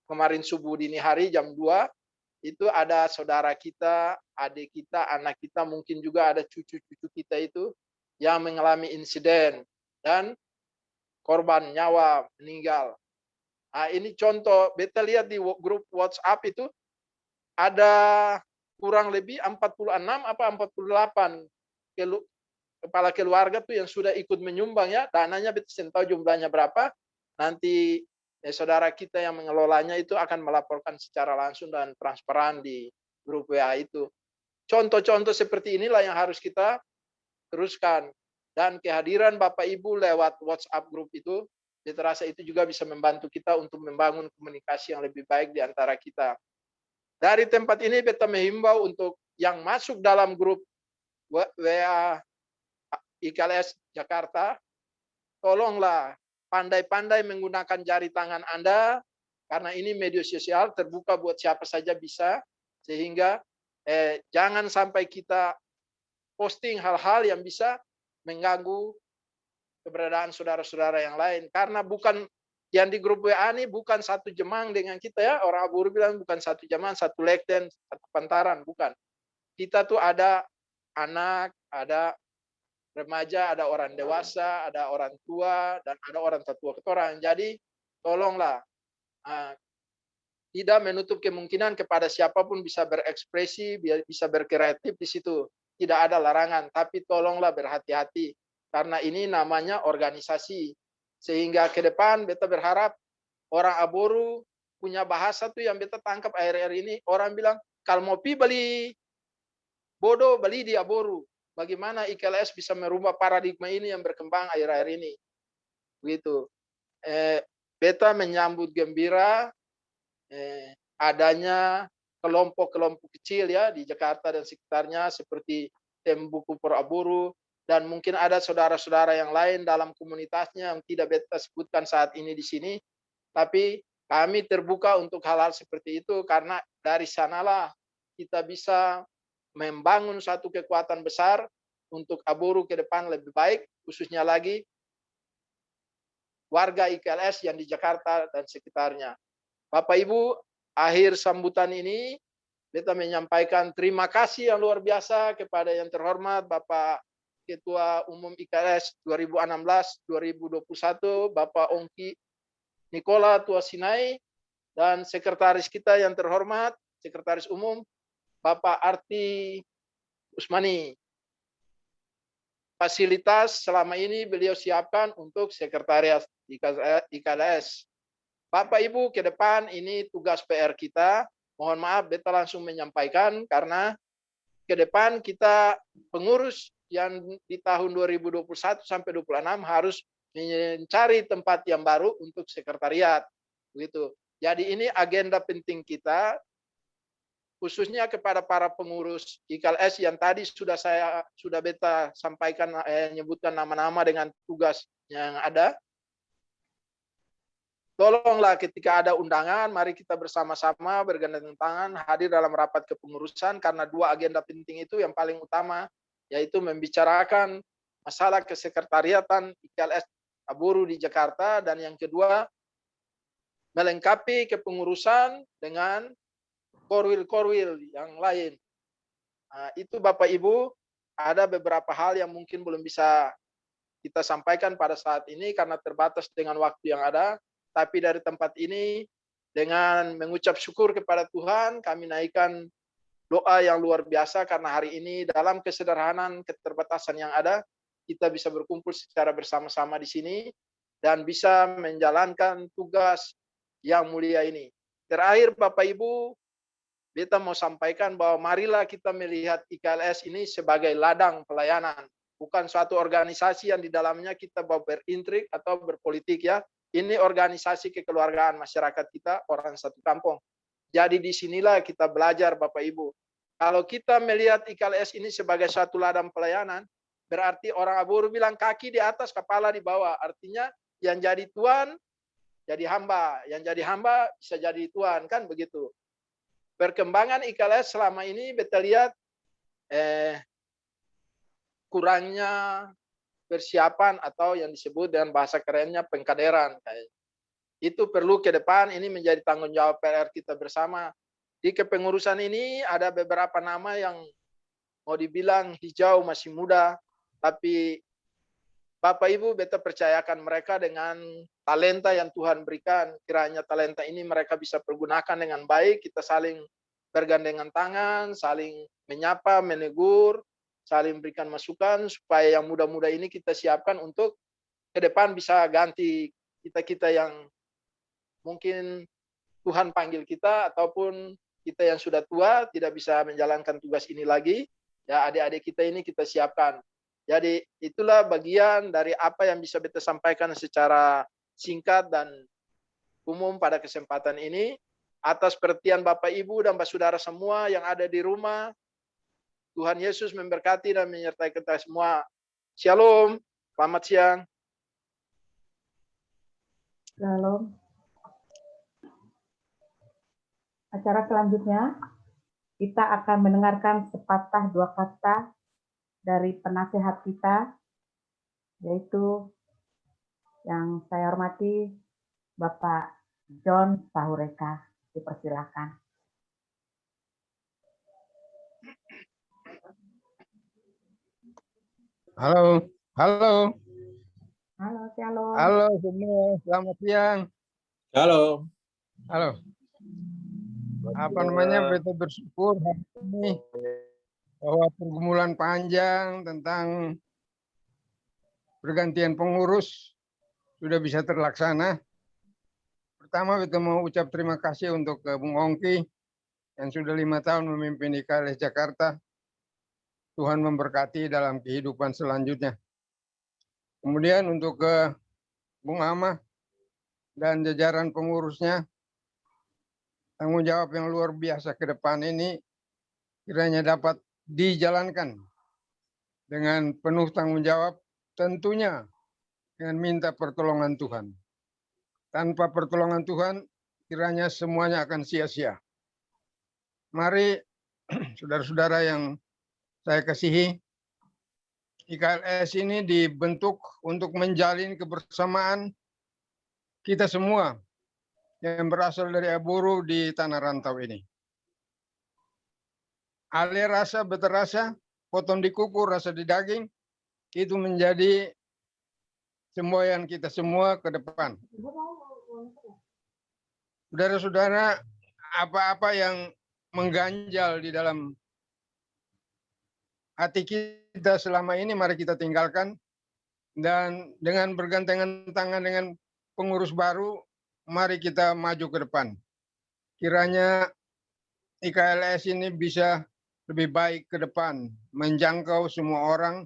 kemarin subuh dini hari jam 2, itu ada saudara kita, adik kita, anak kita, mungkin juga ada cucu-cucu kita itu yang mengalami insiden dan korban nyawa meninggal. Nah, ini contoh, beta lihat di grup WhatsApp itu ada kurang lebih 46 apa 48 kepala keluarga tuh yang sudah ikut menyumbang ya, dananya beta tahu jumlahnya berapa. Nanti saudara kita yang mengelolanya itu akan melaporkan secara langsung dan transparan di grup WA itu. Contoh-contoh seperti inilah yang harus kita teruskan. Dan kehadiran Bapak Ibu lewat WhatsApp grup itu, beta rasa itu juga bisa membantu kita untuk membangun komunikasi yang lebih baik di antara kita. Dari tempat ini beta menghimbau untuk yang masuk dalam grup WA IKLS Jakarta, tolonglah pandai-pandai menggunakan jari tangan Anda, karena ini media sosial terbuka buat siapa saja bisa, sehingga jangan sampai kita posting hal-hal yang bisa mengganggu keberadaan saudara-saudara yang lain. Karena bukan yang di grup WA ini bukan satu jemaah dengan kita ya, orang Aboru bilang bukan satu jemaah, satu lekten, satu pantaran, bukan. Kita tuh ada anak, ada remaja, ada orang dewasa, ada orang tua, dan ada orang tua ketoran. Jadi tolonglah tidak menutup kemungkinan kepada siapapun bisa berekspresi, bisa berkreatif di situ. Tidak ada larangan, tapi tolonglah berhati-hati karena ini namanya organisasi. Sehingga ke depan beta berharap orang Aboru punya bahasa tuh yang beta tangkap akhir-akhir ini. Orang bilang kalau mau pi beli bodoh beli di Aboru. Bagaimana IKLS bisa merubah paradigma ini yang berkembang akhir-akhir ini. Begitu. Beta menyambut gembira adanya kelompok-kelompok kecil ya di Jakarta dan sekitarnya seperti Tim Buku Pro Aboru, dan mungkin ada saudara-saudara yang lain dalam komunitasnya yang tidak beta sebutkan saat ini di sini. Tapi kami terbuka untuk hal-hal seperti itu karena dari sanalah kita bisa membangun satu kekuatan besar untuk Aboru ke depan lebih baik, khususnya lagi warga IKLS yang di Jakarta dan sekitarnya. Bapak Ibu, akhir sambutan ini beta menyampaikan terima kasih yang luar biasa kepada yang terhormat Bapak Ketua Umum IKLS 2016-2021, Bapak Ongki Nikola Tuasinai, dan sekretaris kita yang terhormat, Sekretaris Umum, Bapak Arti Usmani. Fasilitas selama ini beliau siapkan untuk sekretariat IKLS. Bapak Ibu, ke depan ini tugas PR kita. Mohon maaf, beta langsung menyampaikan karena ke depan kita pengurus yang di tahun 2021 sampai 26 harus mencari tempat yang baru untuk sekretariat. Begitu. Jadi ini agenda penting kita, khususnya kepada para pengurus IKLS yang tadi sudah beta sampaikan, menyebutkan nama-nama dengan tugas yang ada. Tolonglah ketika ada undangan, mari kita bersama-sama bergandengan tangan hadir dalam rapat kepengurusan, karena dua agenda penting itu yang paling utama, yaitu membicarakan masalah kesekretariatan IKLS Aburu di Jakarta, dan yang kedua melengkapi kepengurusan dengan korwil-korwil yang lain. Nah, itu Bapak Ibu, ada beberapa hal yang mungkin belum bisa kita sampaikan pada saat ini karena terbatas dengan waktu yang ada. Tapi dari tempat ini, dengan mengucap syukur kepada Tuhan, kami naikkan doa yang luar biasa karena hari ini dalam kesederhanaan keterbatasan yang ada, kita bisa berkumpul secara bersama-sama di sini dan bisa menjalankan tugas yang mulia ini. Terakhir Bapak Ibu, beta mau sampaikan bahwa marilah kita melihat IKLS ini sebagai ladang pelayanan, bukan suatu organisasi yang di dalamnya kita berintrik atau berpolitik ya. Ini organisasi kekeluargaan masyarakat kita, orang satu kampung. Jadi disinilah kita belajar Bapak Ibu. Kalau kita melihat IKLS ini sebagai suatu ladang pelayanan, berarti orang Aburu bilang kaki di atas, kepala di bawah. Artinya yang jadi tuan, jadi hamba. Yang jadi hamba bisa jadi tuan, kan begitu. Perkembangan IKLS selama ini kita lihat kurangnya persiapan atau yang disebut dengan bahasa kerennya pengkaderan. Itu perlu ke depan, ini menjadi tanggung jawab PR kita bersama. Di kepengurusan ini ada beberapa nama yang mau dibilang hijau, masih muda, tapi Bapak Ibu beta percayakan mereka dengan talenta yang Tuhan berikan. Kiranya talenta ini mereka bisa pergunakan dengan baik, kita saling bergandengan tangan, saling menyapa, menegur, saling berikan masukan supaya yang muda-muda ini kita siapkan untuk ke depan bisa ganti kita-kita yang mungkin Tuhan panggil kita ataupun kita yang sudah tua tidak bisa menjalankan tugas ini lagi. Ya, adik-adik kita ini kita siapkan. Jadi itulah bagian dari apa yang bisa kita sampaikan secara singkat dan umum pada kesempatan ini. Atas perhatian Bapak Ibu dan saudara semua yang ada di rumah, Tuhan Yesus memberkati dan menyertai kita semua. Shalom, selamat siang. Shalom. Acara selanjutnya, kita akan mendengarkan sepatah dua kata dari penasehat kita, yaitu yang saya hormati Bapak John Sahureka. Dipersilakan. Halo. Halo, shalom. Halo semua, selamat siang. Halo. Halo. Apa namanya, beta bersyukur hari ini bahwa pergumulan panjang tentang pergantian pengurus sudah bisa terlaksana. Pertama, beta mau ucap terima kasih untuk Bung Ongki yang sudah 5 tahun memimpin IKLS Jakarta. Tuhan memberkati dalam kehidupan selanjutnya. Kemudian untuk Bung Ama dan jajaran pengurusnya, tanggung jawab yang luar biasa ke depan ini kiranya dapat dijalankan dengan penuh tanggung jawab, tentunya dengan minta pertolongan Tuhan. Tanpa pertolongan Tuhan, kiranya semuanya akan sia-sia. Mari saudara-saudara yang saya kasihi, IKLS ini dibentuk untuk menjalin kebersamaan kita semua yang berasal dari Aburu di tanah rantau ini. Ale rasa beterasa, potong di kuku, rasa di daging, itu menjadi semboyan kita semua ke depan. Saudara-saudara, apa-apa yang mengganjal di dalam hati kita selama ini mari kita tinggalkan, dan dengan bergandengan tangan dengan pengurus baru, mari kita maju ke depan. Kiranya IKLS ini bisa lebih baik ke depan, menjangkau semua orang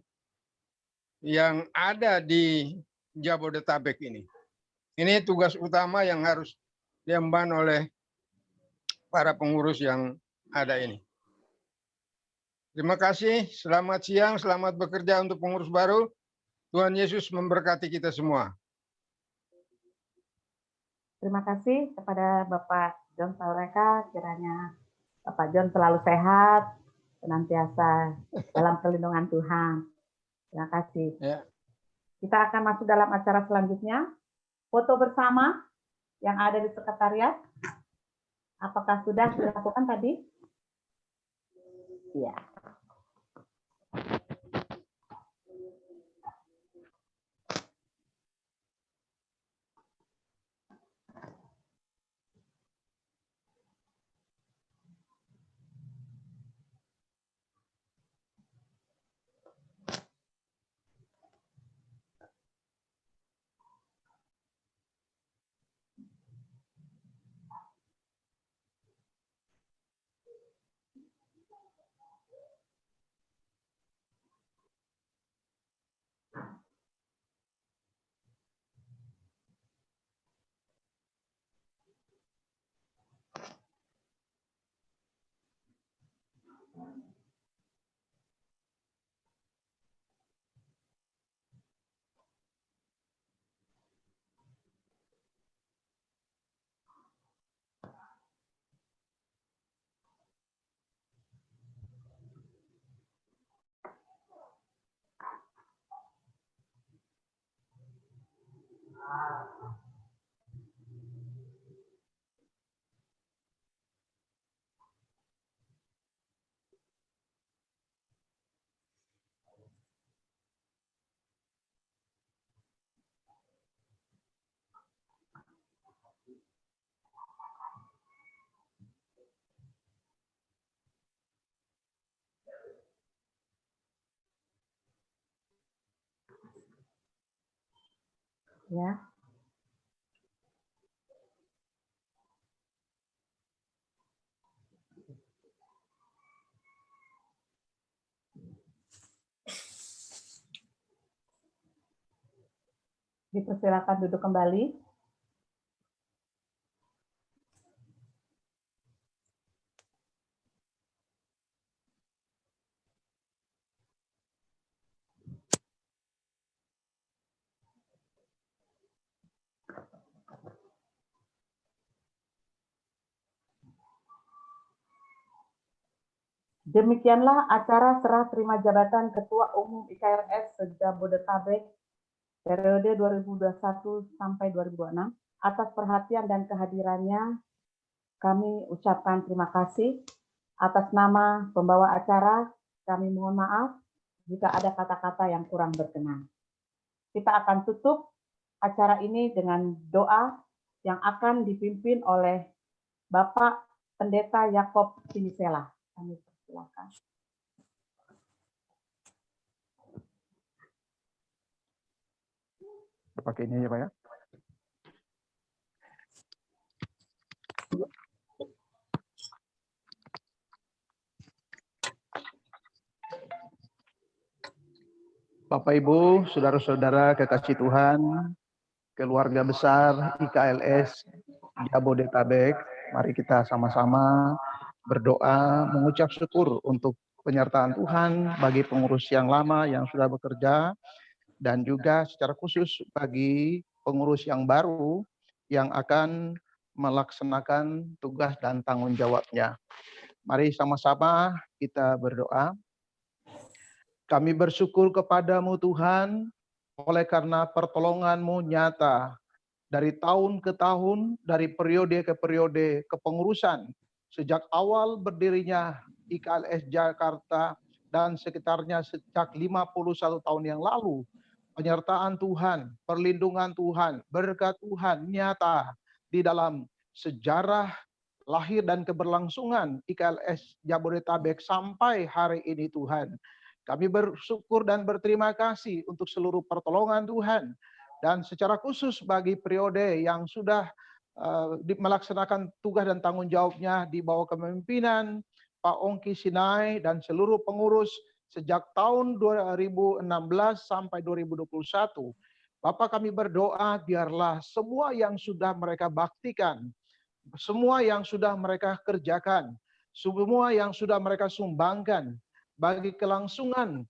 yang ada di Jabodetabek ini. Ini tugas utama yang harus diemban oleh para pengurus yang ada ini. Terima kasih, selamat siang, selamat bekerja untuk pengurus baru. Tuhan Yesus memberkati kita semua. Terima kasih kepada Bapak John Saureka, kiranya Bapak John selalu sehat, senantiasa dalam perlindungan Tuhan. Terima kasih. Ya. Kita akan masuk dalam acara selanjutnya. Foto bersama yang ada di sekretariat. Apakah sudah dilakukan tadi? Iya. Ya. Dipersilakan duduk kembali. Demikianlah acara serah terima jabatan Ketua Umum IKLS se-Jabodetabek periode 2021 sampai 2026. Atas perhatian dan kehadirannya, kami ucapkan terima kasih. Atas nama pembawa acara, kami mohon maaf jika ada kata-kata yang kurang berkenan. Kita akan tutup acara ini dengan doa yang akan dipimpin oleh Bapak Pendeta Yakob Sinisela. Kami persilakan. Pakai ini ya Pak ya. Bapak Ibu, saudara-saudara kekasih Tuhan, keluarga besar IKLS Jabodetabek, mari kita sama-sama berdoa mengucap syukur untuk penyertaan Tuhan bagi pengurus yang lama yang sudah bekerja, dan juga secara khusus bagi pengurus yang baru yang akan melaksanakan tugas dan tanggung jawabnya. Mari sama-sama kita berdoa. Kami bersyukur kepadamu Tuhan, oleh karena pertolongan-Mu nyata dari tahun ke tahun, dari periode ke periode kepengurusan. Sejak awal berdirinya IKLS Jakarta dan sekitarnya sejak 51 tahun yang lalu. Penyertaan Tuhan, perlindungan Tuhan, berkat Tuhan nyata di dalam sejarah lahir dan keberlangsungan IKLS Jabodetabek sampai hari ini Tuhan. Kami bersyukur dan berterima kasih untuk seluruh pertolongan Tuhan. Dan secara khusus bagi periode yang sudah melaksanakan tugas dan tanggung jawabnya di bawah kepemimpinan Pak Ongki Sinai dan seluruh pengurus sejak tahun 2016 sampai 2021. Bapak kami berdoa biarlah semua yang sudah mereka baktikan, semua yang sudah mereka kerjakan, semua yang sudah mereka sumbangkan bagi kelangsungan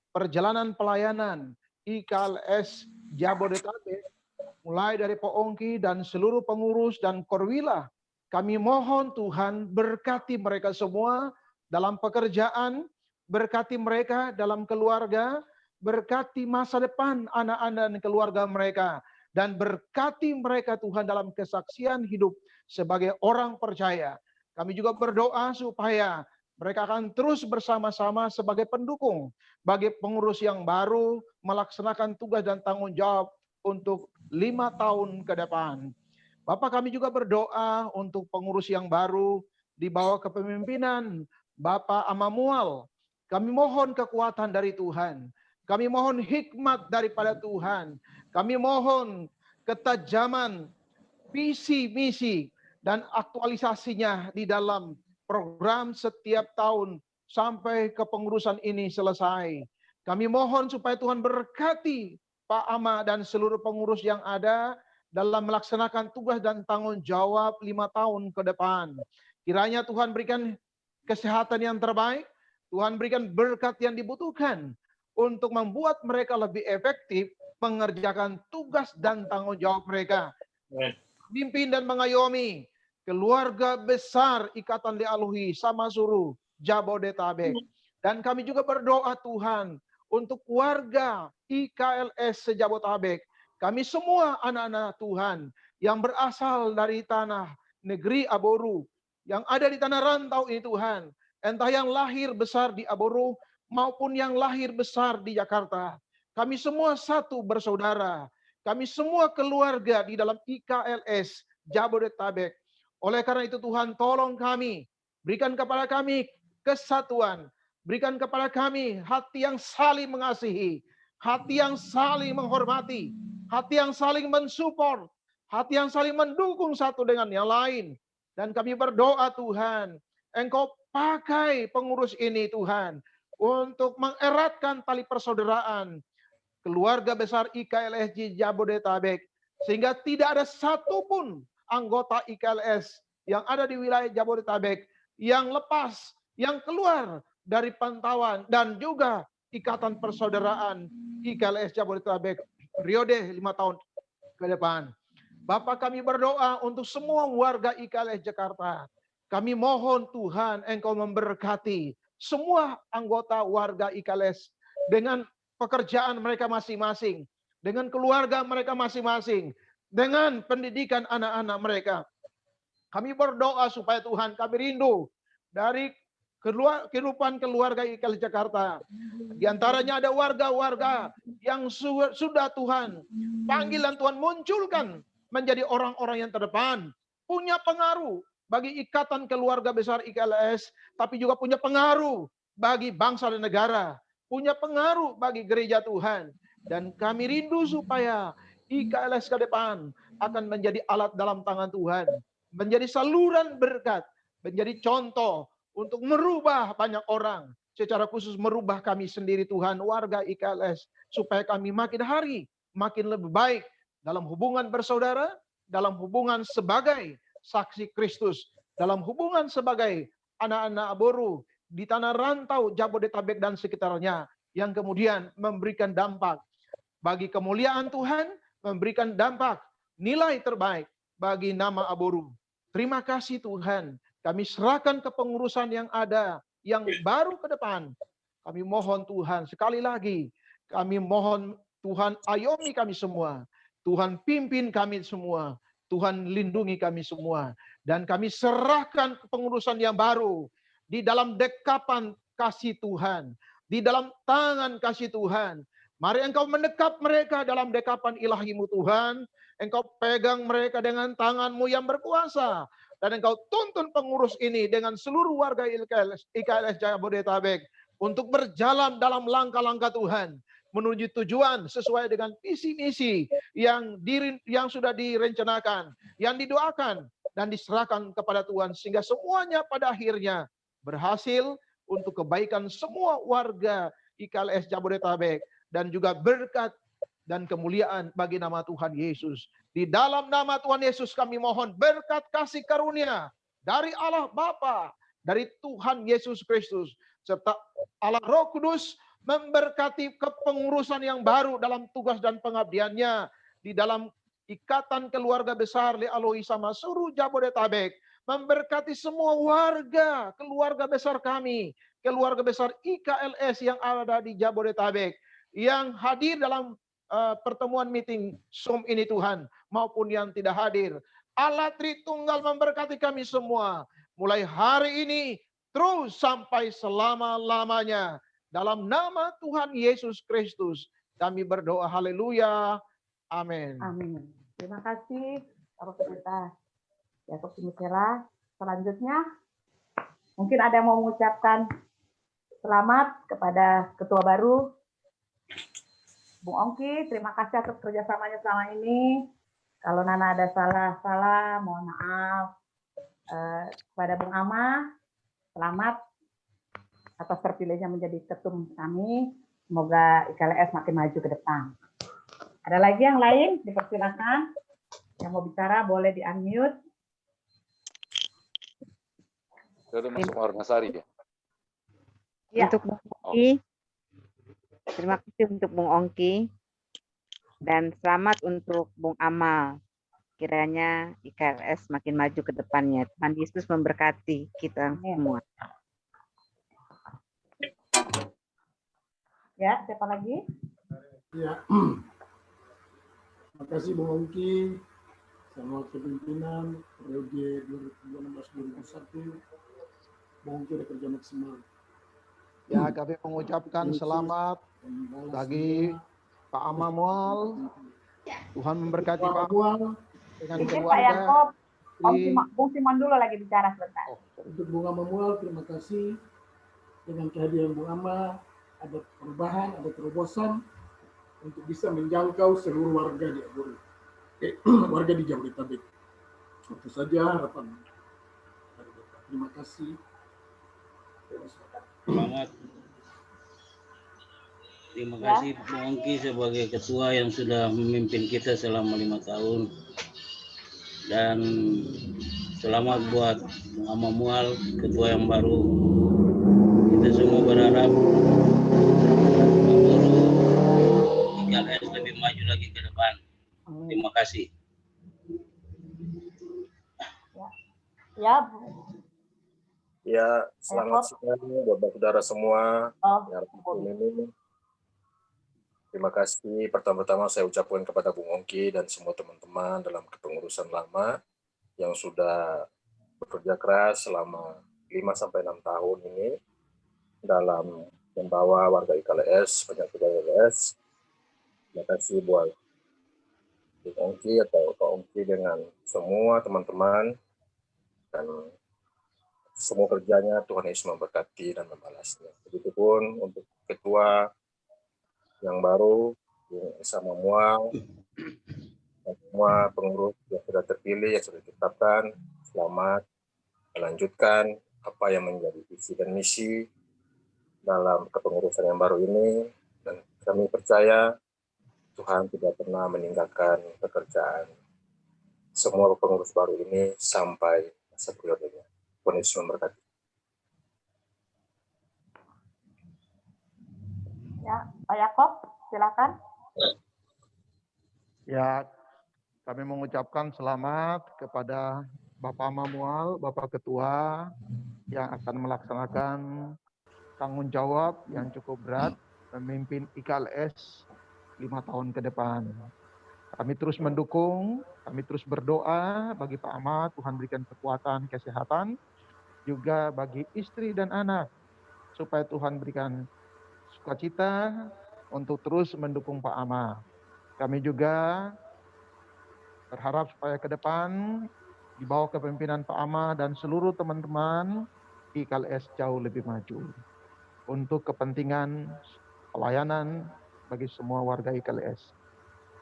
perjalanan pelayanan IKLS Jabodetabek, mulai dari Pak Ongki dan seluruh pengurus dan Korwila, kami mohon Tuhan berkati mereka semua dalam pekerjaan, berkati mereka dalam keluarga, berkati masa depan anak-anak dan keluarga mereka, dan berkati mereka Tuhan dalam kesaksian hidup sebagai orang percaya. Kami juga berdoa supaya mereka akan terus bersama-sama sebagai pendukung bagi pengurus yang baru melaksanakan tugas dan tanggung jawab untuk 5 tahun ke depan. Bapak kami juga berdoa untuk pengurus yang baru di bawah kepemimpinan Bapak Amamual. Kami mohon kekuatan dari Tuhan. Kami mohon hikmat daripada Tuhan. Kami mohon ketajaman visi misi dan aktualisasinya di dalam program setiap tahun sampai kepengurusan ini selesai. Kami mohon supaya Tuhan berkati Pak Ama dan seluruh pengurus yang ada dalam melaksanakan tugas dan tanggung jawab 5 tahun ke depan. Kiranya Tuhan berikan kesehatan yang terbaik, Tuhan berikan berkat yang dibutuhkan untuk membuat mereka lebih efektif mengerjakan tugas dan tanggung jawab mereka. Pimpin dan mengayomi keluarga besar Ikatan Dialuhi Samasuru Jabodetabek. Dan kami juga berdoa Tuhan untuk keluarga IKLS Jabodetabek. Kami semua anak-anak Tuhan yang berasal dari tanah negeri Aboru, yang ada di tanah rantau ini Tuhan. Entah yang lahir besar di Aboru maupun yang lahir besar di Jakarta. Kami semua satu bersaudara. Kami semua keluarga di dalam IKLS Jabodetabek. Oleh karena itu Tuhan tolong kami, berikan kepada kami kesatuan, berikan kepada kami hati yang saling mengasihi, hati yang saling menghormati, hati yang saling mensupport, hati yang saling mendukung satu dengan yang lain. Dan kami berdoa Tuhan, Engkau pakai pengurus ini Tuhan, untuk mengeratkan tali persaudaraan keluarga besar IKLS Jabodetabek, sehingga tidak ada satupun anggota IKLS yang ada di wilayah Jabodetabek yang lepas, yang keluar dari pantauan dan juga ikatan persaudaraan IKLS Jabodetabek periode 5 tahun ke depan. Bapak kami berdoa untuk semua warga IKLS Jakarta. Kami mohon Tuhan Engkau memberkati semua anggota warga IKLS dengan pekerjaan mereka masing-masing, dengan keluarga mereka masing-masing, dengan pendidikan anak-anak mereka. Kami berdoa supaya Tuhan kami rindu dari kehidupan keluarga IKLS Jakarta. Di antaranya ada warga-warga yang sudah Tuhan panggil dan Tuhan munculkan menjadi orang-orang yang terdepan, punya pengaruh bagi ikatan keluarga besar IKLS, tapi juga punya pengaruh bagi bangsa dan negara, punya pengaruh bagi gereja Tuhan. Dan kami rindu supaya IKLS ke depan akan menjadi alat dalam tangan Tuhan, menjadi saluran berkat, menjadi contoh untuk merubah banyak orang, secara khusus merubah kami sendiri Tuhan, warga IKLS, supaya kami makin hari makin lebih baik dalam hubungan bersaudara, dalam hubungan sebagai saksi Kristus, dalam hubungan sebagai anak-anak Aboru di tanah rantau Jabodetabek dan sekitarnya, yang kemudian memberikan dampak bagi kemuliaan Tuhan, memberikan dampak nilai terbaik bagi nama Aboru. Terima kasih Tuhan, kami serahkan kepengurusan yang ada, yang baru ke depan. Kami mohon Tuhan, sekali lagi, kami mohon Tuhan ayomi kami semua, Tuhan pimpin kami semua, Tuhan lindungi kami semua. Dan kami serahkan kepengurusan yang baru di dalam dekapan kasih Tuhan, di dalam tangan kasih Tuhan. Mari Engkau mendekap mereka dalam dekapan ilahi-Mu Tuhan. Engkau pegang mereka dengan tangan-Mu yang berkuasa. Dan Engkau tuntun pengurus ini dengan seluruh warga IKLS Jabodetabek untuk berjalan dalam langkah-langkah Tuhan menuju tujuan sesuai dengan visi misi yang sudah direncanakan, yang didoakan dan diserahkan kepada Tuhan sehingga semuanya pada akhirnya berhasil untuk kebaikan semua warga IKLS Jabodetabek dan juga berkat dan kemuliaan bagi nama Tuhan Yesus. Di dalam nama Tuhan Yesus kami mohon berkat kasih karunia dari Allah Bapa, dari Tuhan Yesus Kristus, serta Allah Roh Kudus memberkati kepengurusan yang baru dalam tugas dan pengabdiannya di dalam ikatan keluarga besar Le Aloi Sama Suru Jabodetabek, memberkati semua warga, keluarga besar kami, keluarga besar IKLS yang ada di Jabodetabek, yang hadir dalam pertemuan meeting Zoom ini Tuhan, maupun yang tidak hadir. Allah Tritunggal memberkati kami semua, mulai hari ini terus sampai selama-lamanya. Dalam nama Tuhan Yesus Kristus kami berdoa, haleluya, amin. Amin. Terima kasih Bapak Pendeta Yakob Simisela. Selanjutnya, mungkin ada yang mau mengucapkan selamat kepada Ketua baru, Bung Ongki. Terima kasih atas kerjasamanya selama ini. Kalau Nana ada salah-salah, mohon maaf. Kepada Bung Ama, selamat atas terpilihnya menjadi ketum kami. Semoga IKLS makin maju ke depan. Ada lagi yang lain? Dipersilakan. Yang mau bicara boleh di-unmute. Sudah masuk Ornasari ya? Ya. Untuk Bung Ongki, terima kasih untuk Bung Ongki. Dan selamat untuk Bung Amal. Kiranya IKLS makin maju ke depannya. Tuhan Yesus memberkati kita semua. Ya, siapa lagi? Ya, terima kasih Bung Ongki, sama kepimpinan periode 2016-2021. Bung Ongki ada kerja maksimal. Ya, kami mengucapkan selamat bagi Pak Ama Mual. Tuhan memberkati Pak Mual dengan Mungkin Pak keluarga. Yakob, Bung Simon dulu lagi bicara sebentar. Untuk Bung Ama Mual, terima kasih. Dengan kehadiran Bung Ama, ada perubahan, ada terobosan untuk bisa menjangkau seluruh warga di warga di Jabodetabek. Itu saja harapan. Terima kasih. Selamat. Terima kasih Bung Ongki sebagai ketua yang sudah memimpin kita selama 5 tahun. Dan selamat buat Bung Ama Mual, ketua yang baru. Kita semua berharap IKLS lebih maju lagi ke depan. Terima kasih. Ya, Ya, selamat siang Bapak Saudara semua. Ini. Terima kasih. Pertama-tama saya ucapkan kepada Bung Ongki dan semua teman-teman dalam kepengurusan lama yang sudah bekerja keras selama 5-6 tahun ini dalam membawa warga IKLS, penyakit IKLS. Terima kasih buat Bung Ongki atau Pak Ongki dengan semua teman-teman dan semua kerjanya Tuhan Yesus memberkati dan membalasnya. Begitupun untuk ketua yang baru, Bung Sama Mual, dan semua pengurus yang sudah terpilih, yang sudah ditetapkan, selamat melanjutkan apa yang menjadi visi dan misi dalam kepengurusan yang baru ini. Dan kami percaya Tuhan tidak pernah meninggalkan pekerjaan semua pengurus baru ini sampai masa periodenya. Tuhan Yesus memberkati. Ya, Pak Yakob, silakan. Ya, kami mengucapkan selamat kepada Bapak Ama Mual, Bapak Ketua yang akan melaksanakan tanggung jawab yang cukup berat memimpin IKLS 5 tahun ke depan. Kami terus mendukung, kami terus berdoa bagi Pak Ama, Tuhan berikan kekuatan, kesehatan, juga bagi istri dan anak, supaya Tuhan berikan sukacita untuk terus mendukung Pak Ama. Kami juga berharap supaya ke depan di bawah kepemimpinan Pak Ama dan seluruh teman-teman IKLS jauh lebih maju untuk kepentingan pelayanan bagi semua warga IKLS.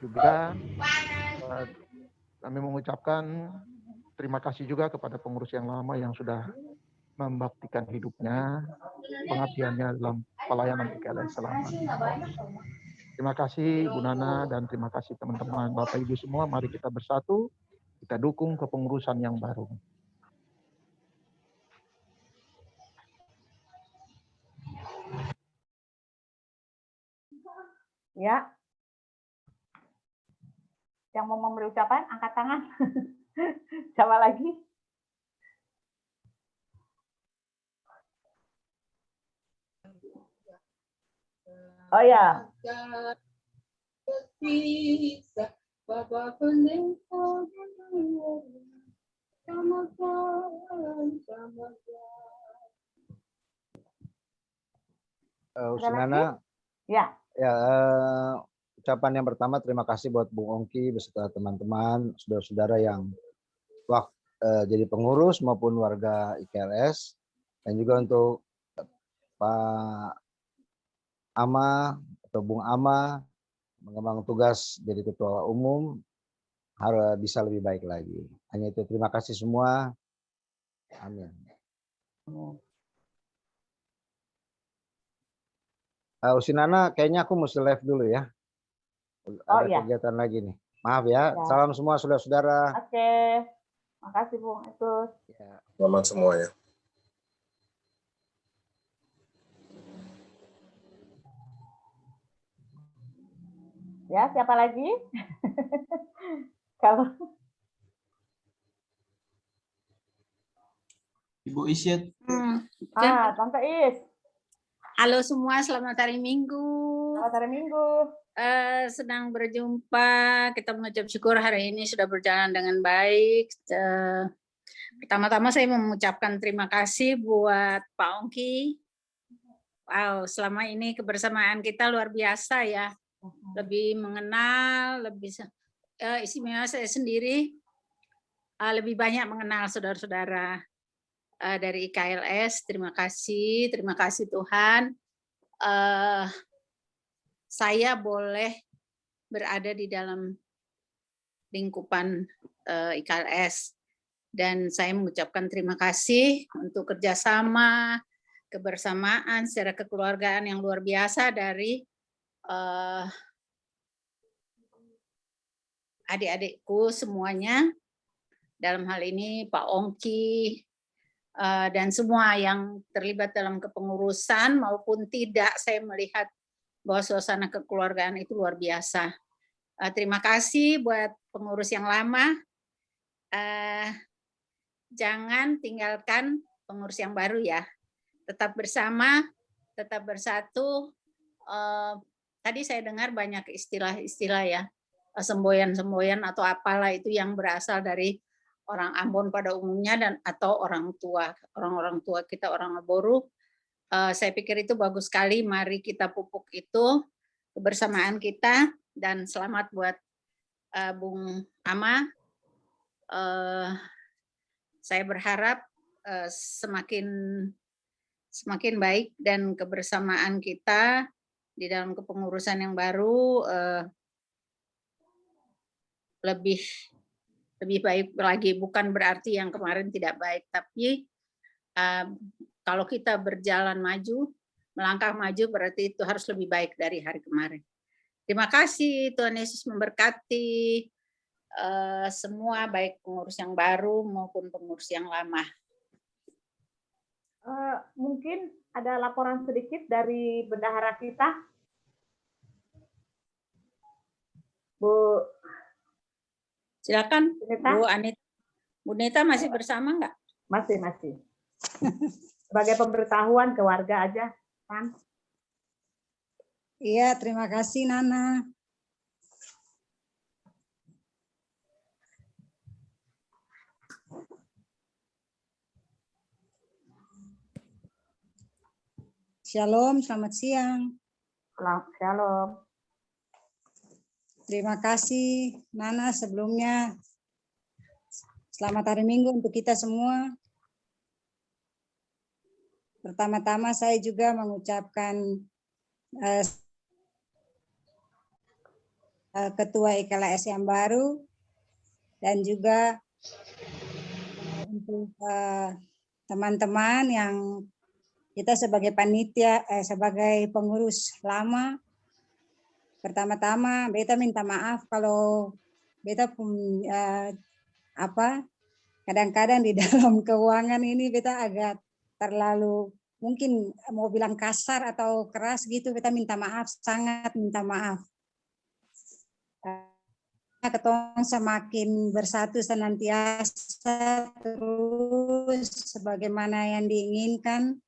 Juga kami mengucapkan terima kasih juga kepada pengurus yang lama yang sudah membaktikan hidupnya, pengabdiannya dalam pelayanan IKLS selama ini. Terima kasih Bu Nana dan terima kasih teman-teman Bapak Ibu semua. Mari kita bersatu, kita dukung kepengurusan yang baru. Ya. Yang mau memberi ucapan, angkat tangan. Siapa lagi? Oh ya. Usinana, ya. Ucapan yang pertama terima kasih buat Bung Ongki beserta teman-teman, saudara-saudara yang jadi pengurus maupun warga IKLS, dan juga untuk Pak Ama atau Bung Ama mengembang tugas jadi ketua umum harus bisa lebih baik lagi. Hanya itu, terima kasih semua. Amin. Usinana, kayaknya aku mesti live dulu ya. Ada kegiatan lagi nih. Maaf ya. Salam semua saudara-saudara. Oke. Makasih Bung Etus. Selamat semuanya. Ya, siapa lagi? Kalau Ibu Isyet. Tante Is. Halo semua, selamat hari Minggu. Selamat hari Minggu. Senang berjumpa. Kita mengucap syukur hari ini sudah berjalan dengan baik. Pertama-tama saya mengucapkan terima kasih buat Pak Ongki. Wow, selama ini kebersamaan kita luar biasa ya. Lebih mengenal, lebih istimewa saya sendiri lebih banyak mengenal saudara-saudara dari IKLS. Terima kasih Tuhan. Saya boleh berada di dalam lingkupan IKLS dan saya mengucapkan terima kasih untuk kerjasama, kebersamaan secara kekeluargaan yang luar biasa dari adik-adikku semuanya, dalam hal ini Pak Ongki, dan semua yang terlibat dalam kepengurusan maupun tidak, saya melihat bahwa suasana kekeluargaan itu luar biasa. Terima kasih buat pengurus yang lama. Jangan tinggalkan pengurus yang baru ya. Tetap bersama, tetap bersatu. Tadi saya dengar banyak istilah-istilah ya, semboyan-semboyan atau apalah itu yang berasal dari orang Ambon pada umumnya dan atau orang tua kita, orang Aboru. Saya pikir itu bagus sekali. Mari kita pupuk itu kebersamaan kita, dan selamat buat Bung Ama. Saya berharap semakin baik dan kebersamaan kita di dalam kepengurusan yang baru lebih baik lagi. Bukan berarti yang kemarin tidak baik, tapi kalau kita berjalan maju, melangkah maju, berarti itu harus lebih baik dari hari kemarin. Terima kasih, Tuhan Yesus memberkati semua, baik pengurus yang baru maupun pengurus yang lama. Mungkin ada laporan sedikit dari bendahara kita. Bu, silakan. Bu Anita. Bu Neta masih bersama nggak? Masih. Sebagai pemberitahuan ke warga aja, kan? Iya, terima kasih Nana. Shalom, selamat siang. Shalom. Terima kasih Nana sebelumnya. Selamat hari Minggu untuk kita semua. Pertama-tama saya juga mengucapkan Ketua IKLS yang baru dan juga untuk teman-teman yang kita sebagai panitia, sebagai pengurus lama. Pertama-tama beta minta maaf kalau beta kadang-kadang di dalam keuangan ini beta agak terlalu mungkin mau bilang kasar atau keras gitu, beta minta maaf, sangat minta maaf. Ketong semakin bersatu senantiasa terus sebagaimana yang diinginkan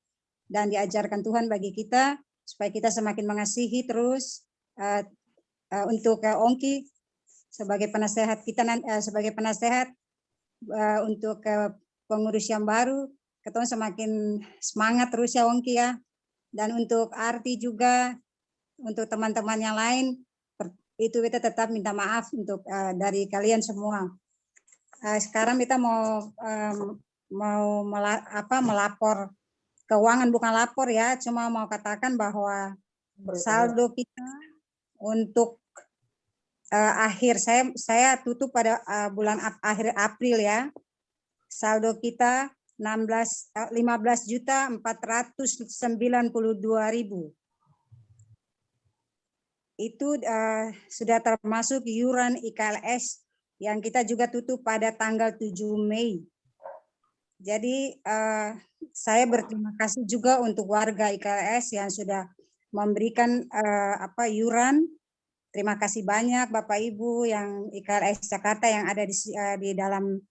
dan diajarkan Tuhan bagi kita, supaya kita semakin mengasihi terus. Untuk Ongki sebagai penasehat kita, sebagai penasehat untuk pengurus yang baru, ketong semakin semangat terus ya Ongki ya. Dan untuk Arti juga, untuk teman-teman yang lain, itu kita tetap minta maaf untuk dari kalian semua. Sekarang kita mau melapor keuangan, bukan lapor ya, cuma mau katakan bahwa saldo kita untuk akhir saya tutup pada bulan akhir April ya, saldo kita 15.492.000. Itu sudah termasuk iuran IKLS yang kita juga tutup pada tanggal 7 Mei. Jadi saya berterima kasih juga untuk warga IKLS yang sudah memberikan iuran. Terima kasih banyak Bapak Ibu yang IKLS Jakarta yang ada di dalam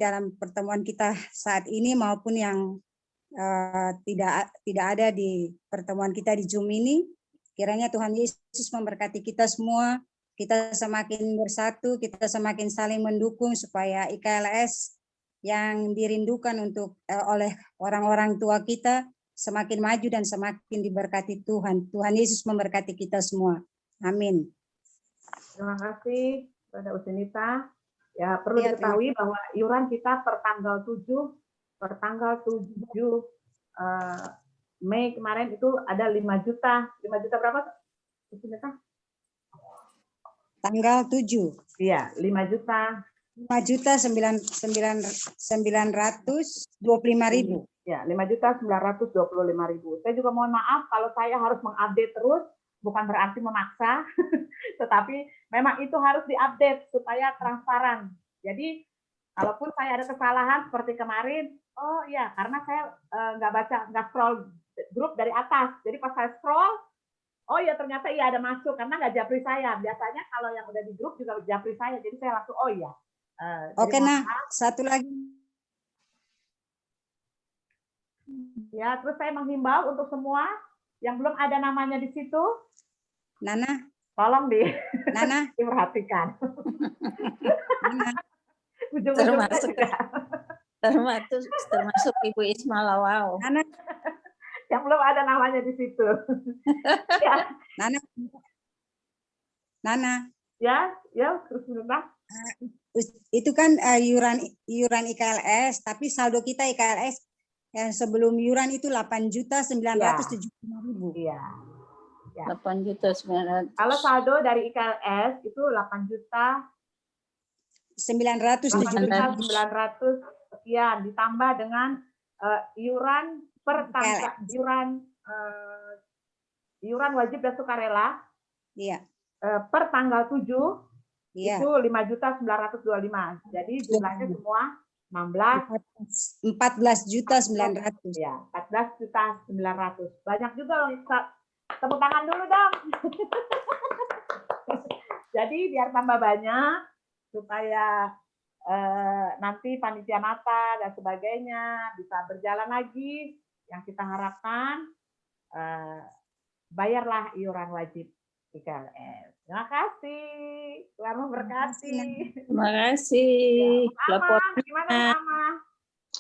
dalam pertemuan kita saat ini maupun yang tidak ada di pertemuan kita di Zoom ini. Kiranya Tuhan Yesus memberkati kita semua, kita semakin bersatu, kita semakin saling mendukung supaya IKLS yang dirindukan oleh orang-orang tua kita semakin maju dan semakin diberkati Tuhan. Tuhan Yesus memberkati kita semua. Amin. Terima kasih Saudara Usinita. Ya, perlu diketahui bahwa iuran kita per tanggal 7 Mei kemarin itu ada 5 juta. 5 juta berapa? Tanggal 7. Iya, 5 juta. 5.925.000. Ya, 5.925.000. Saya juga mohon maaf kalau saya harus mengupdate terus, bukan berarti memaksa, tetapi memang itu harus diupdate supaya transparan. Jadi, kalaupun saya ada kesalahan seperti kemarin, oh iya, karena saya nggak scroll grup dari atas. Jadi pas saya scroll, oh iya ternyata iya ada masuk karena nggak japri saya. Biasanya kalau yang udah di grup juga japri saya. Jadi saya langsung oh iya. Oke, nah satu lagi. Ya, terus saya menghimbau untuk semua yang belum ada namanya di situ, Nana, tolong Nana diperhatikan. termasuk Ibu Isma Lawau. Nana, yang belum ada namanya di situ. Ya. Nana. Ya, terus sebentar. Itu kan iuran IKLS, tapi saldo kita IKLS yang sebelum iuran itu 8.975.000. Iya. Ya. 8.900. Kalau saldo dari IKLS itu 8.900 sekian ditambah dengan iuran per tanggal iuran wajib dan sukarela. Iya. Per tanggal 7 iya. Itu 5.925. Jadi jumlahnya semua 14.900.000. Ya, 14.900.000. Banyak juga loh. Tepuk tangan dulu dong. Jadi biar tambah banyak supaya nanti panitia nata dan sebagainya bisa berjalan lagi. Yang kita harapkan bayarlah iuran wajib IKLS. Terima kasih. Tuhan memberkati. Terima kasih. Gimana Ama?